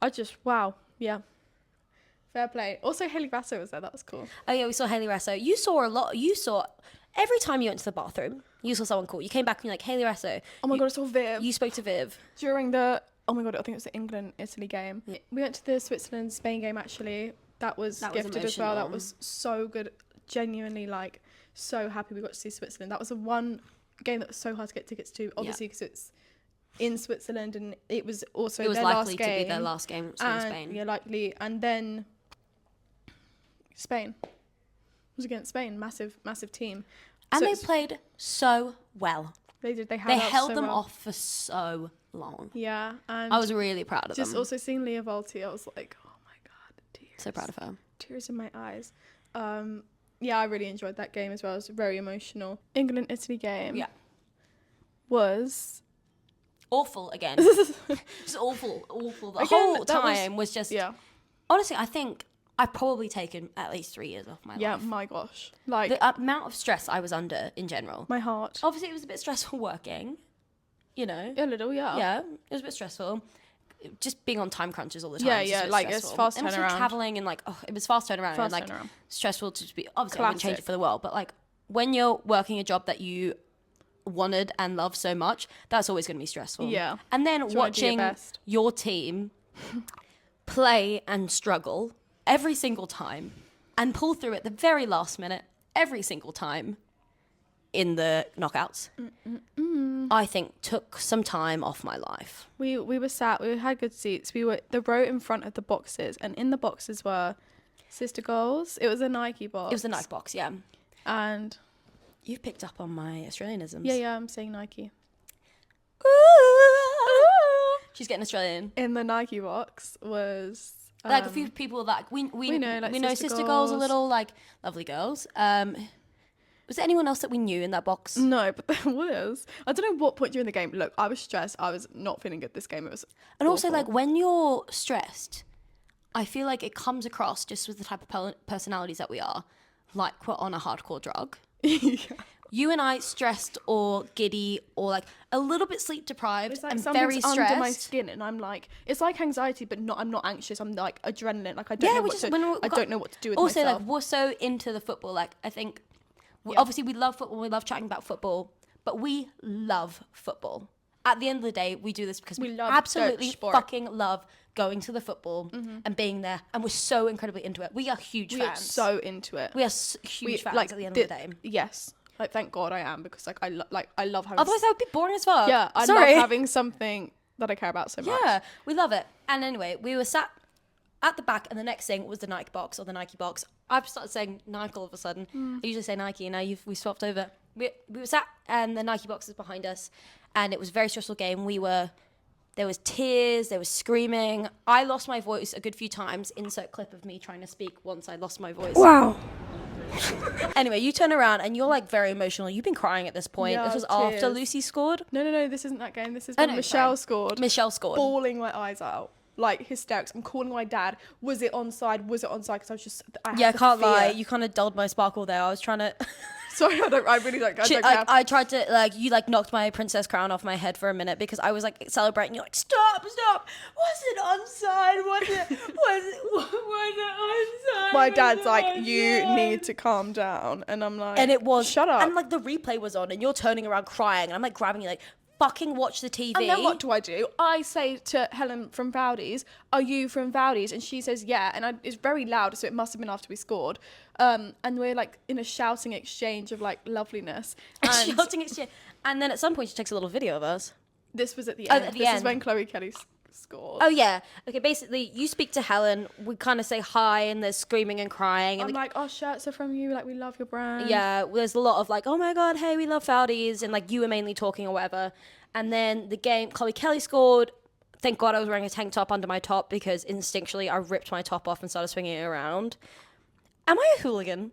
I just, wow, yeah. Fair play. Also, Haley Vassar was there. That was cool. Oh yeah, we saw Haley Rasso. You saw a lot. You saw every time you went to the bathroom, you saw someone cool. You came back and you're like, Haley Rasso. Oh my God, I saw Viv. You spoke to Viv. During the, oh my God, I think it was the England-Italy game. Yeah. We went to the Switzerland-Spain game, actually. That was gifted as well. That emotional. was so good. Genuinely, like, so happy we got to see Switzerland. That was the one game that was so hard to get tickets to, obviously, because it's in Switzerland, and it was also It was their likely last game. to be their last game in and, Spain. Yeah, likely. And then Spain. It was against Spain. Massive, massive team. And So they it's- played so well. They did. They They held, out held so them well. off for so long. Yeah, and I was really proud of just them. also seeing Leah Volti, I was like, oh my God, tears. So proud of her. Tears in my eyes. Yeah, I really enjoyed that game as well. It was very emotional. England-Italy game Yeah. was... Awful again. Just awful. The Again, whole that was- time was just... Yeah. Honestly, I think I've probably taken at least 3 years off my Yeah, life. my gosh. Like, The amount of stress I was under in general. my heart. Obviously, it was a bit stressful working, you know. A little, yeah. Yeah, it was a bit stressful. Just being on time crunches all the time. Yeah, was just a yeah, bit like, it's stressful. fast and also turnaround. traveling and like, oh, it was fast turnaround and Fast like turnaround. stressful to be. Obviously, I wouldn't change it Classic. for the world, but like when you're working a job that you wanted and love so much, that's always going to be stressful. Yeah. And then Do you wanna do your watching best? your team play and struggle every single time and pull through at the very last minute every single time in the knockouts, I think took some time off my life. We were sat, we had good seats. We were the row in front of the boxes, and in the boxes were sister goals. It was a Nike box. It was the Nike box, yeah. And You've picked up on my Australianisms. yeah, I'm saying Nike. She's getting Australian. In the Nike box was Like a few people that we know, like Sister Sister Girls a Girls. little, like lovely girls. Was there anyone else that we knew in that box? No, but there was. I don't know what point during the game. Look, I was stressed. I was not feeling good this game. It was And also, awful. like, when you're stressed, I feel like it comes across just with the type of personalities that we are, like we're on a hardcore drug. yeah. You and I stressed or giddy or like a little bit sleep deprived It's like and something's very stressed. under my skin, and I'm like, it's like anxiety, but not. I'm not anxious. I'm like adrenaline. Like I don't know what to. I don't know what to do with also, myself. like, we're so into the football. Like, I think, Yeah. obviously, we love football. We love chatting about football, but we love football. At the end of the day, we do this because we love absolutely the sport. fucking love going to the football and being there, and we're so incredibly into it. We are huge we are fans. so into it. we are huge fans like at the end of the day. Yes. Like thank God I am, because like I love having. Otherwise, that would be boring as fuck. yeah, I Sorry. love having something that I care about so much. Yeah, we love it. And anyway, we were sat at the back, and the next thing was the Nike box or the Nike box. I've started saying Nike all of a sudden. I usually say Nike, and now we swapped over. We were sat, and the Nike box is behind us, and it was a very stressful game. There was tears, there was screaming. I lost my voice a good few times. Insert clip of me trying to speak once I lost my voice. Wow. Anyway, you turn around and you're like very emotional. You've been crying at this point. Yeah, this was after tears. Lucy scored. No, this isn't that game. This is Oh, when no, Michelle sorry. scored. Michelle scored. Bawling my eyes out. Like hysterics. I'm calling my dad. Was it onside? Was it onside? Because I was just. Yeah, I had can't the lie. fear. You kind of dulled my sparkle there. I was trying to Sorry, I really don't care. I tried to, like, you, like, knocked my princess crown off my head for a minute because I was, like, celebrating. You're like, stop. Was it onside? Was it onside? My dad's like, you need to calm down. And I'm like, And it was. shut up. And, like, the replay was on and you're turning around crying. And I'm, like, grabbing you, like, fucking watch the TV. And then what do? I say to Helen from Valdi's, are you from Valdi's? And she says, yeah. And it's very loud, so it must have been after we scored. And we're like in a shouting exchange of like loveliness. And Shouting exchange. And then at some point she takes a little video of us. this was at the Oh, end. at the This end. is when Chloe Kelly scored. Oh, yeah. Okay, basically, you speak to Helen. We kind of say hi, and there's screaming and crying. And I'm like, our shirts are from you. Like, we love your brand. yeah, there's a lot of like, oh my God, hey, we love Valdi's. And like, you were mainly talking or whatever. And then the game, Chloe Kelly scored. Thank God I was wearing a tank top under my top because instinctually I ripped my top off and started swinging it around. Am I a hooligan?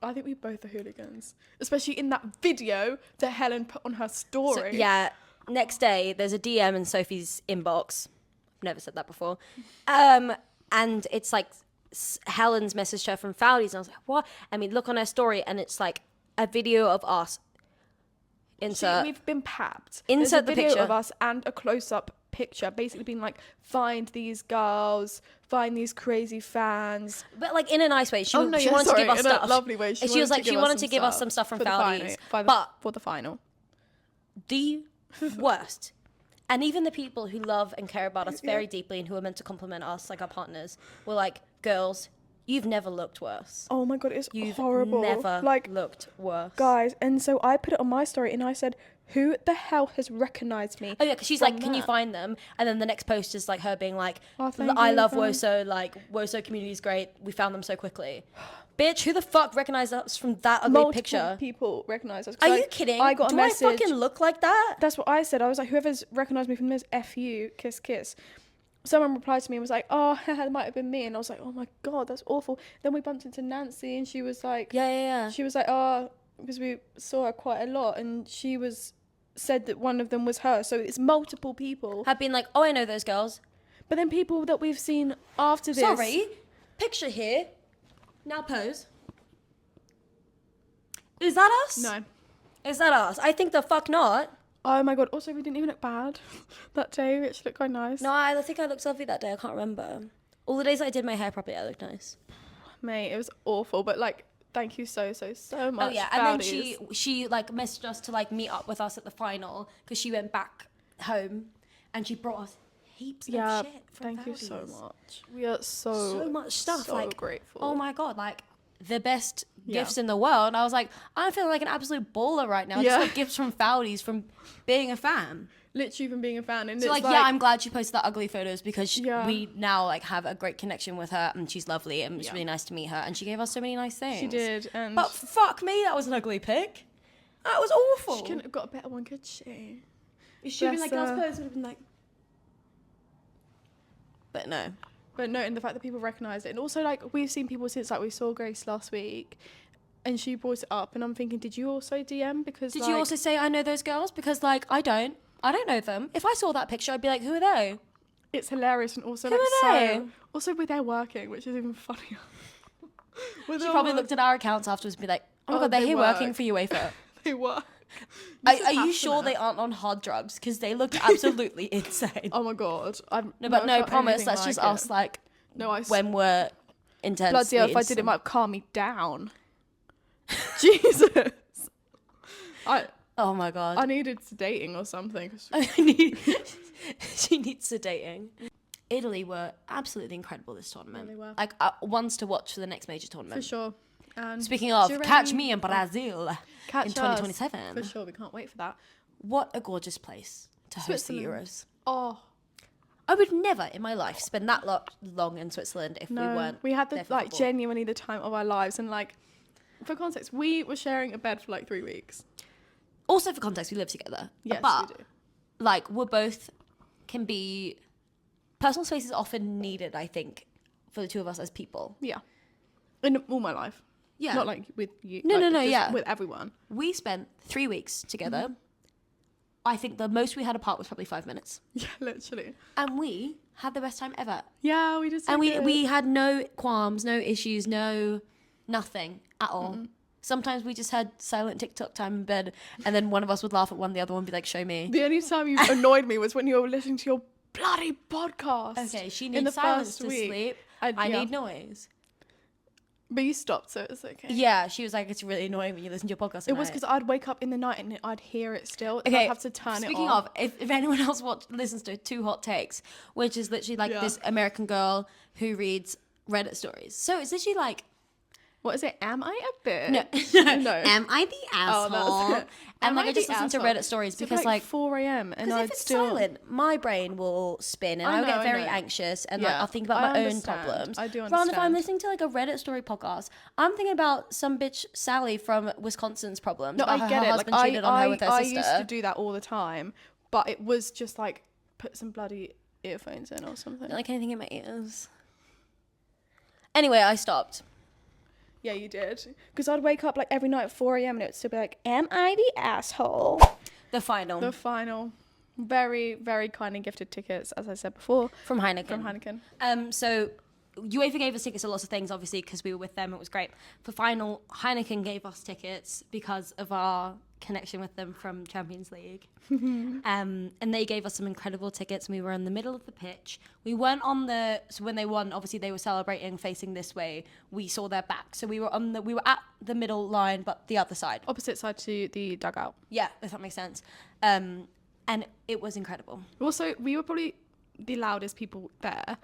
I think we both are hooligans. Especially in that video that Helen put on her story. So, yeah. Next day, there's a DM in Sophie's inbox. I've never said that before. And it's like Helen's messaged her from Valdi's. And I was like, what? And we look on her story and it's like a video of us. We've been papped. Insert the There's a video picture of us and a close-up picture, basically being like, find these girls, find these crazy fans. But like in a nice way. She wanted to give us in stuff. a lovely way. She was like, she wanted to give us some stuff from Valdi's. For the final. The worst. And even the people who love and care about us very deeply and who are meant to compliment us, like our partners, were like, girls, you've never looked worse. Oh my God, it's You've horrible. never like, looked worse. guys, and so I put it on my story and I said, who the hell has recognized me? Oh yeah, because she's like, can you find them? And then the next post is like her being like, Oh, thank I you, love thanks. Woso, like Woso community is great. We found them so quickly. Bitch, who the fuck recognized us from that ugly Multiple picture? people recognize us. Are Like, you kidding? I got a Do message. I fucking look like that? That's what I said. I was like, whoever's recognized me from this, F you, kiss, kiss. Someone replied to me and was like, oh, it might have been me. And I was like, oh my God, that's awful. Then we bumped into Nancy and she was like, Yeah. she was like, oh, because we saw her quite a lot. And she said that one of them was her. So it's multiple people. Have been like, oh, I know those girls. But then people that we've seen after this. Sorry, picture here. Now pose. Is that us? No. Is that us? I think the fuck not. Oh my God. Also, we didn't even look bad that day. We actually looked quite nice. No, I think I looked lovely that day. I can't remember. All the days I did my hair properly, I looked nice. Mate, it was awful. But like, thank you so much. Oh yeah, and then Valdi's. she like messaged us to like meet up with us at the final because she went back home and she brought us heaps of shit from thank you so Valdi's. much. We are so much stuff. So like, grateful. oh my God, like the best Yeah. gifts in the world. And I was like, I'm feeling like an absolute baller right now. I Yeah. just got gifts from Valdi's from being a fan. Literally from being a fan. And So it's like, yeah, I'm glad she posted that ugly photos because Yeah. we now like have a great connection with her and she's lovely and it's really nice to meet her and she gave us so many nice things. She did. And But fuck me, that was an ugly pic. That was awful. she couldn't have got a better one, could she? She would be Bless like, girls her. pose would have been like. But no. But noting the fact that people recognise it. And also, like, we've seen people since, like, we saw Grace last week. And she brought it up. And I'm thinking, did you also DM? Because, Did like, you also say I know those girls? Because like I don't know them. If I saw that picture, I'd be like, who are they? it's hilarious. And also, Who like, are they? Also, with their working, which is even funnier. She probably looked at our accounts afterwards and be like, oh my God, they're they here work. working for UEFA. They work. Are you sure they aren't on hard drugs? Because they looked absolutely insane. Oh my God. I've No, but never no, felt promise. anything That's just like it. us, like, No, when we're intense. Bloody hell, if I did, it might calm me down. Jesus. Oh my God. I needed sedating or something. She needs sedating. Italy were absolutely incredible this tournament. Yeah, they were. Like, ones to watch for the next major tournament. For sure. And Speaking of, do you catch reckon- me in Brazil Catch in us. 2027. For sure, we can't wait for that. What a gorgeous place to host the Switzerland. Euros. Oh, I would never in my life spend that long in Switzerland if no. we weren't. We had the, there for like, football. genuinely the time of our lives. And, like, for context, we were sharing a bed for, like, 3 weeks. Also, for context, we live together. Yes, but, we do. like, we're both can be. Personal space is often needed, I think, for the two of us as people. Yeah. In all my life. Yeah. Not, like, with you. No, like, no, no, just yeah. with everyone. We spent 3 weeks together. Mm-hmm. I think the most we had apart was probably 5 minutes. Yeah, literally. And we had the best time ever. Yeah, we just. And we had no qualms, no issues, no nothing at all. Sometimes we just had silent TikTok time in bed, and then one of us would laugh at one, the other one would be like, show me. The only time you annoyed me was when you were listening to your bloody podcast. Okay, she in needs the silence first to week. sleep. I I yeah. need noise. But you stopped, so it's okay. Yeah, she was like, it's really annoying when you listen to your podcast. It was because I'd wake up in the night and I'd hear it still. And Okay, I'd have to turn it speaking off. of, if anyone else listens to Two Hot Takes, which is literally like this American girl who reads Reddit stories. So it's literally like, What is it? Am I a bitch? no. Am I the asshole? that's it. And Am like I I just the listen to asshole? Reddit stories So because like 4 a.m. and because I'd if it's still silent, my brain will spin and I'll get very anxious and like Yeah, I'll think about I my own understand. problems. I do Rather if I'm understand. listening to like a Reddit story podcast, I'm thinking about some bitch Sally from Wisconsin's problems. No, about I how get her it. husband Like cheated on her with her I sister. used to do that all the time, but it was just like put some bloody earphones in or something. I don't like anything in my ears. Anyway, I stopped. Yeah, you did. Because I'd wake up like every night at 4 a.m. and it would still be like, am I the asshole? The final The final. Very, very kindly gifted tickets, as I said before, from Heineken. from Heineken. So UEFA gave us tickets to lots of things, obviously, because we were with them. It was great. For final, Heineken gave us tickets because of our connection with them from Champions League. And they gave us some incredible tickets. And we were in the middle of the pitch. We weren't on the... So when they won, obviously, they were celebrating facing this way. We saw their back. So we were at the middle line, but the other side. Opposite side to the dugout. Yeah, if that makes sense. And it was incredible. Also, we were probably the loudest people there,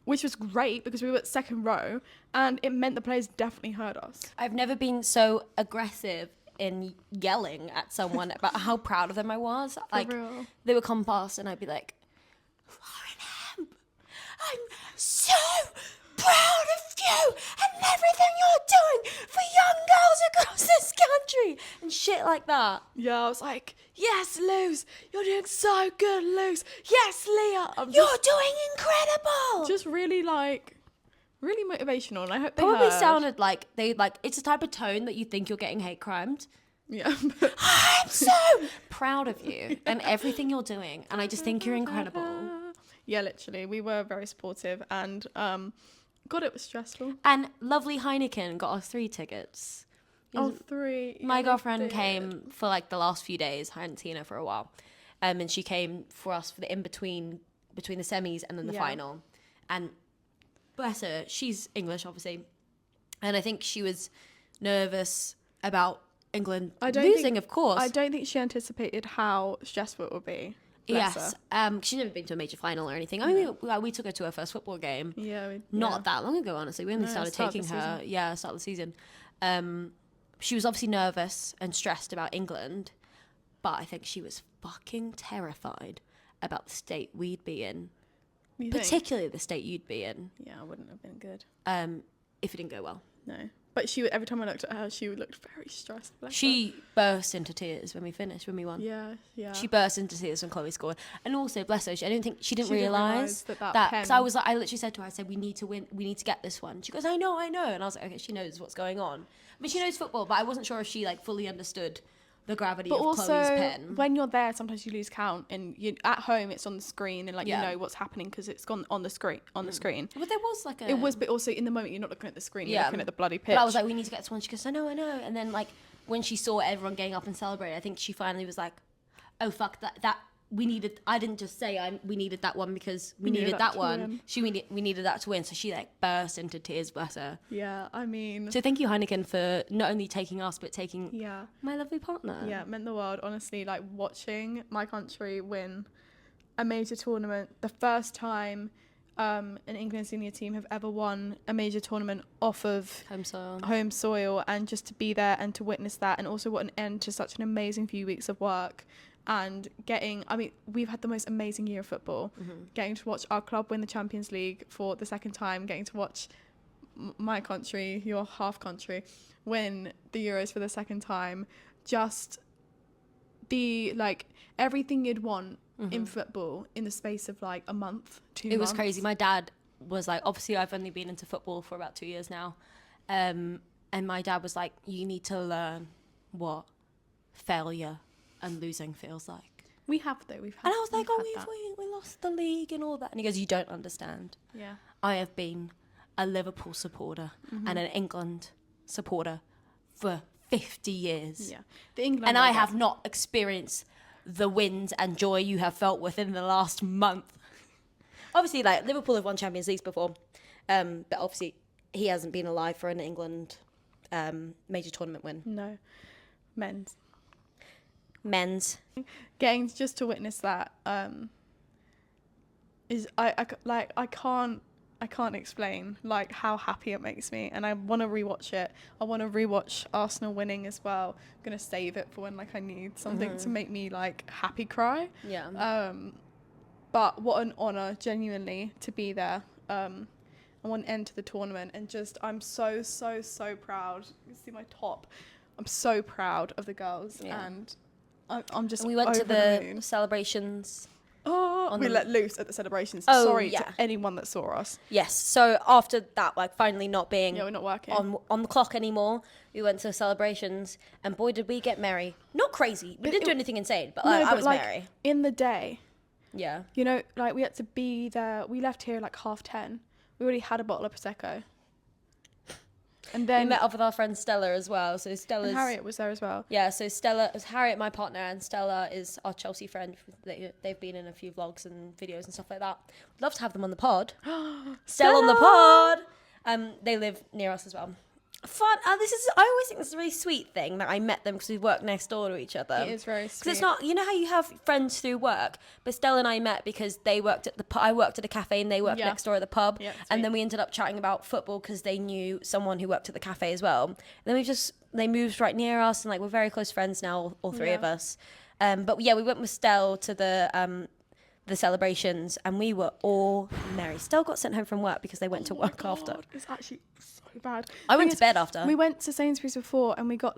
which was great because we were at second row and it meant the players definitely heard us. I've never been so aggressive in yelling at someone about how proud of them I was. Like, real. they would come past and I'd be like, Lauren, I'm so proud of you and everything you're doing for young girls across this country and shit like that. Yeah, I was like, yes, Luz, you're doing so good, Luz. Yes, Leah. You're doing incredible. Just really really motivational, and I hope they Probably heard. sounded like it's a type of tone that you think you're getting hate crimed. Yeah. I'm so proud of you and everything you're doing, and I just think you're incredible. Yeah, literally, we were very supportive, and God, it was stressful. And lovely Heineken got us 3 tickets. Oh, 3. My Yeah, they girlfriend did. came for like the last few days. I hadn't seen her for a while, and she came for us for the in between the semis and then the final. And bless her, she's English, obviously, and I think she was nervous about England losing, of course. I don't think she anticipated how stressful it would be. Bless Yes, her. she's never been to a major final or anything. I mean, we took her to her first football game. Yeah. Not that long ago, honestly. We only started start of taking the her. season. Yeah, start of the season. She was obviously nervous and stressed about England, but I think she was fucking terrified about the state we'd be in, You think? particularly the state you'd be in. Yeah, it wouldn't have been good. If it didn't go well. No. But every time I looked at her, she looked very stressed. Bless her. She burst into tears when we won. Yeah. She burst into tears when Chloe scored, and also bless her, I don't think she didn't She didn't realize realise that because pen- I was like, I literally said to her, I said, we need to win, we need to get this one. She goes, I know, and I was like, okay, she knows what's going on. I mean, she knows football, but I wasn't sure if she like fully understood the gravity But of also, Chloe's pen. when you're there, sometimes you lose count, and at home it's on the screen, and Yeah. you know what's happening because it's gone on the screen. On the screen, But there was like a. it was, but also in the moment you're not looking at the screen, you're Yeah. looking at the bloody pitch. But I was like, we need to get this one. She goes, I know, and then like when she saw everyone getting up and celebrating, I think she finally was like, oh fuck, that we needed. I didn't just say we needed that one because we needed that to one. win. We needed that to win. So she like burst into tears, bless her. Yeah, I mean, So thank you, Heineken, for not only taking us, but taking yeah, my lovely partner. yeah, it meant the world. Honestly, like watching my country win a major tournament, the first time an England senior team have ever won a major tournament off of home soil, and just to be there and to witness that, and also what an end to such an amazing few weeks of work. And we've had the most amazing year of football. Getting to watch our club win the Champions League for the second time, getting to watch my country, your half country, win the Euros for the second time. Just the, like, everything you'd want in football in the space of, like, a month, 2 months. It was crazy. My dad was like, obviously I've only been into football for about 2 years now. And my dad was like, you need to learn what failure and losing feels like. We have, though. And I was like, we lost the league and all that. And he goes, you don't understand. Yeah. I have been a Liverpool supporter and an England supporter for 50 years. Yeah. The England And I logo. have not experienced the wins and joy you have felt within the last month. Obviously, like, Liverpool have won Champions Leagues before, but obviously he hasn't been alive for an England major tournament win. No. Men's. Getting just to witness that is I can't explain like how happy it makes me, and I want to rewatch it. I want to rewatch Arsenal winning as well. I'm gonna save it for when like I need something to make me like happy cry. Yeah. But what an honour, genuinely, to be there. And one end to the tournament, and just I'm so proud. You can see my top. I'm so proud of the girls, and I'm just. And we went to over the moon. celebrations. Oh, we let loose at the celebrations. Oh, Sorry yeah. to anyone that saw us. Yes. So after that, like finally not being Yeah, we're not working. on the clock anymore, we went to celebrations, and boy did we get merry. Not crazy. We didn't do anything insane, but like, I was merry. In the day, Yeah. you know, like we had to be there. We left here like 10:30. We already had a bottle of Prosecco. And then We met up with our friend Stella as well. So Stella's and Harriet was there as well. Yeah, so Stella is Harriet, my partner, and Stella is our Chelsea friend. They've been in a few vlogs and videos and stuff like that. We'd love to have them on the pod. Stella on the pod. They live near us as well. Fun. I always think this is a really sweet thing that I met them because we work next door to each other. It is very Because sweet. it's not, you know how you have friends through work, but Stella and I met because they worked at I worked at a cafe and they worked next door at the pub. Yeah, and then we ended up chatting about football because they knew someone who worked at the cafe as well. And then they moved right near us, and like we're very close friends now, all three of us. But yeah, we went with Stell to the celebrations, and we were all merry. Stell got sent home from work because they went to work after. It's actually so bad. I went to bed after. We went to Sainsbury's before, and we got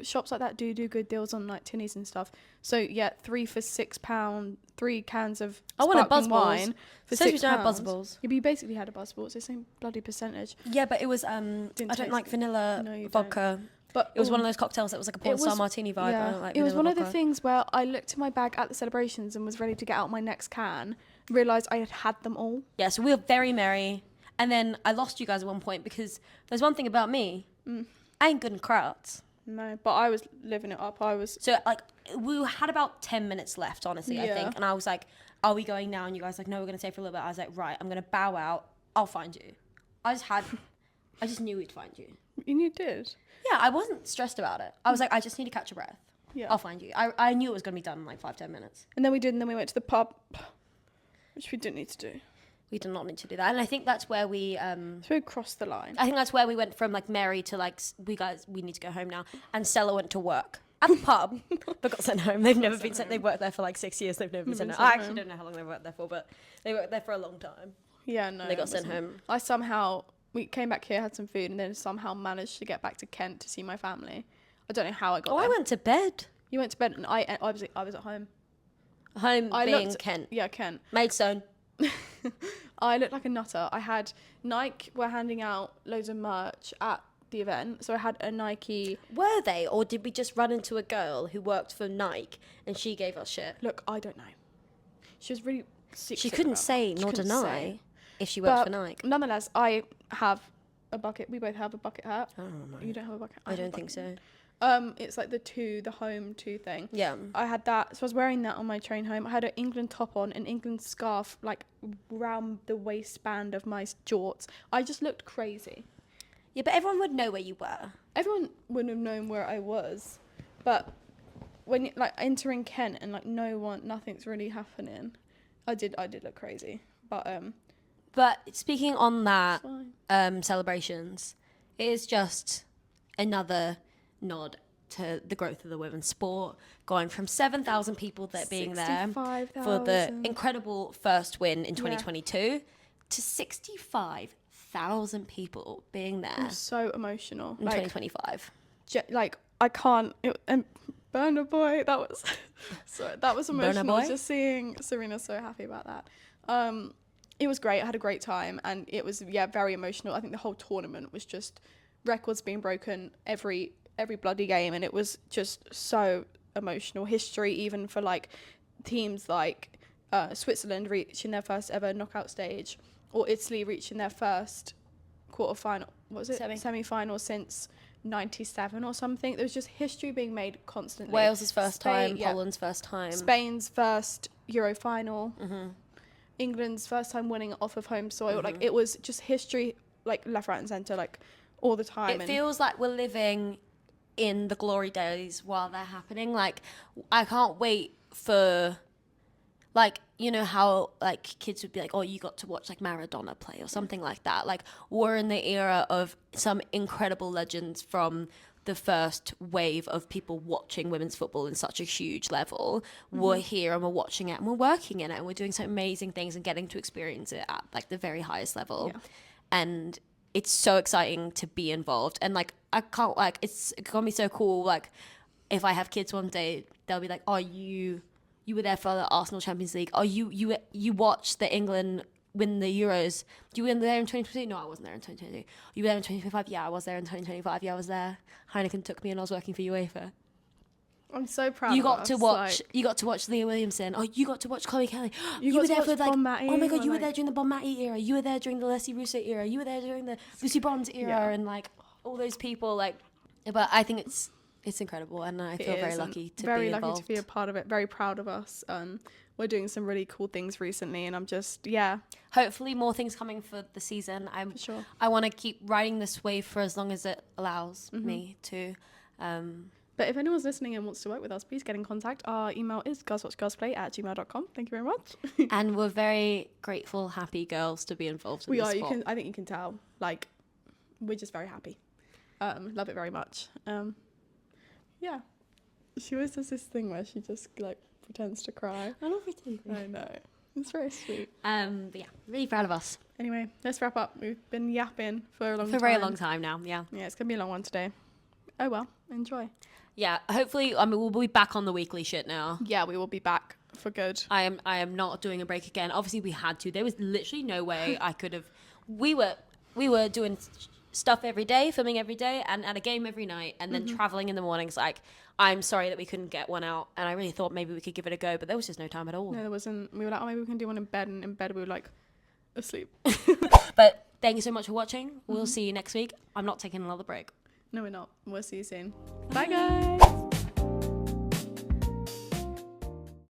shops like that do good deals on like tinnies and stuff. So yeah, 3 for £6, 3 cans of sparkling wine for Sainsbury's £6. don't have Buzzballs. Yeah, but you basically had a Buzzball. It's the same bloody percentage. Yeah, but it was I taste don't like vanilla No, you vodka. But It was one of those cocktails that was like a porn star martini vibe. Yeah, I don't like it was vanilla one of the vodka. things where I looked in my bag at the celebrations and was ready to get out my next can, realised I had had them all. Yeah, so we were very merry. And then I lost you guys at one point because there's one thing about me. I ain't good in crowds. No, but I was living it up. So like we had about 10 minutes left, honestly, I think. And I was like, are we going now? And you guys like, no, we're going to stay for a little bit. I was like, right, I'm going to bow out. I'll find you. I just knew we'd find you. And you did. Yeah, I wasn't stressed about it. I was like, I just need to catch a breath. Yeah. I'll find you. I knew it was going to be done in like 5-10 minutes. And then we did, and then we went to the pub, which we didn't need to do. We did not need to do that. And I think that's where we... So we crossed the line. I think that's where we went from like merry to like, we need to go home now. And Stella went to work at the pub, but got sent home. They've never been sent. They've worked there for like 6 years. They've never been sent home. I actually don't know how long they worked there for, but they worked there for a long time. Yeah, no. They got sent home. We came back here, had some food, and then somehow managed to get back to Kent to see my family. I don't know how I got there. I went to bed. You went to bed, and I was at home. Home being Kent. Yeah, Kent. Maidstone. I looked like a nutter. I had Nike were handing out loads of merch at the event, so I had a Nike. Were they, or did we just run into a girl who worked for Nike and she gave us shit? Look, I don't know. She was really sick. She couldn't say nor deny if she worked for Nike. Nonetheless, I have a bucket. We both have a bucket hat. I don't know. You don't have a bucket hat? I don't think so. It's like the home two thing. Yeah. I had that, so I was wearing that on my train home. I had an England top on, an England scarf like round the waistband of my jorts. I just looked crazy. Yeah, but everyone would know where you were. Everyone wouldn't have known where I was, but when you, like entering Kent and like nothing's really happening, I did look crazy. But Speaking on that, fine. celebrations, it is just another nod to the growth of the women's sport, going from 7,000 people that being there for the incredible first win in 2022 to 65,000 people being there I'm so emotional. in 2025. I can't. And Burner Boy, that was that was emotional. Boy? Just seeing Serena so happy about that. It was great. I had a great time, and it was very emotional. I think the whole tournament was just records being broken every bloody game, and it was just so emotional. History even for like teams like Switzerland reaching their first ever knockout stage, or Italy reaching their first quarterfinal. what was it, semi-final since 97 or something. There was just history being made constantly. Wales' first time, Poland's first time, Spain's first Euro final, England's first time winning off of home soil. Like, it was just history, like, left, right and centre, like, all the time. It feels like we're living in the glory days while they're happening. Like, I can't wait for, like, you know how, like, kids would be like, oh, you got to watch, like, Maradona play or something like that. Like, we're in the era of some incredible legends from the first wave of people watching women's football in such a huge level. We're here and we're watching it and we're working in it and we're doing some amazing things and getting to experience it at, like, the very highest level. Yeah. And it's so exciting to be involved. And, like, I can't, like, it's gonna be so cool. Like, if I have kids one day, they'll be like, oh, you were there for the Arsenal Champions League. Oh, you watched the England win the Euros. You were there in 2020? No, I wasn't there in 2020. You were there in 2025? Yeah, I was there in 2025. Yeah, I was there. Heineken took me and I was working for UEFA. I'm so proud You of got us. to watch. You got to watch Leah Williamson. Oh, you got to watch Chloe Kelly. You were got to there for watch like. Bon Matty, Oh my god, you were like- there during the Bon Matty era. You were there during the Leslie Russo era. You were there during the Lucy Bronze era, Yeah. and like all those people. Like, but I think it's incredible, and I feel very lucky to very be lucky involved. to be a part of it. Very proud of us. We're doing some really cool things recently, and I'm just Hopefully, more things coming for the season. for sure. I want to keep riding this wave for as long as it allows me to. But if anyone's listening and wants to work with us, please get in contact. Our email is girlswatchgirlsplay@gmail.com. Thank you very much. And we're very grateful, happy girls to be involved in We this are. You sport. can. I think you can tell. Like, we're just very happy. Love it very much. Yeah. She always does this thing where she just like pretends to cry. I love it. I know. It's very sweet. But yeah, really proud of us. Anyway, let's wrap up. We've been yapping for a long time. For a very long time now, yeah. Yeah, it's gonna be a long one today. Oh well, enjoy. Yeah, hopefully, I mean, we'll be back on the weekly shit now. Yeah, we will be back for good. I am not doing a break again. Obviously, we had to. There was literally no way I could have. We were doing stuff every day, filming every day, and at a game every night, and then traveling in the mornings. Like, I'm sorry that we couldn't get one out, and I really thought maybe we could give it a go, but there was just no time at all. No, there wasn't. We were like, oh, maybe we can do one in bed, and in bed we were like asleep. But thank you so much for watching. We'll see you next week. I'm not taking another break. No, we're not. We'll see you soon. Bye, guys.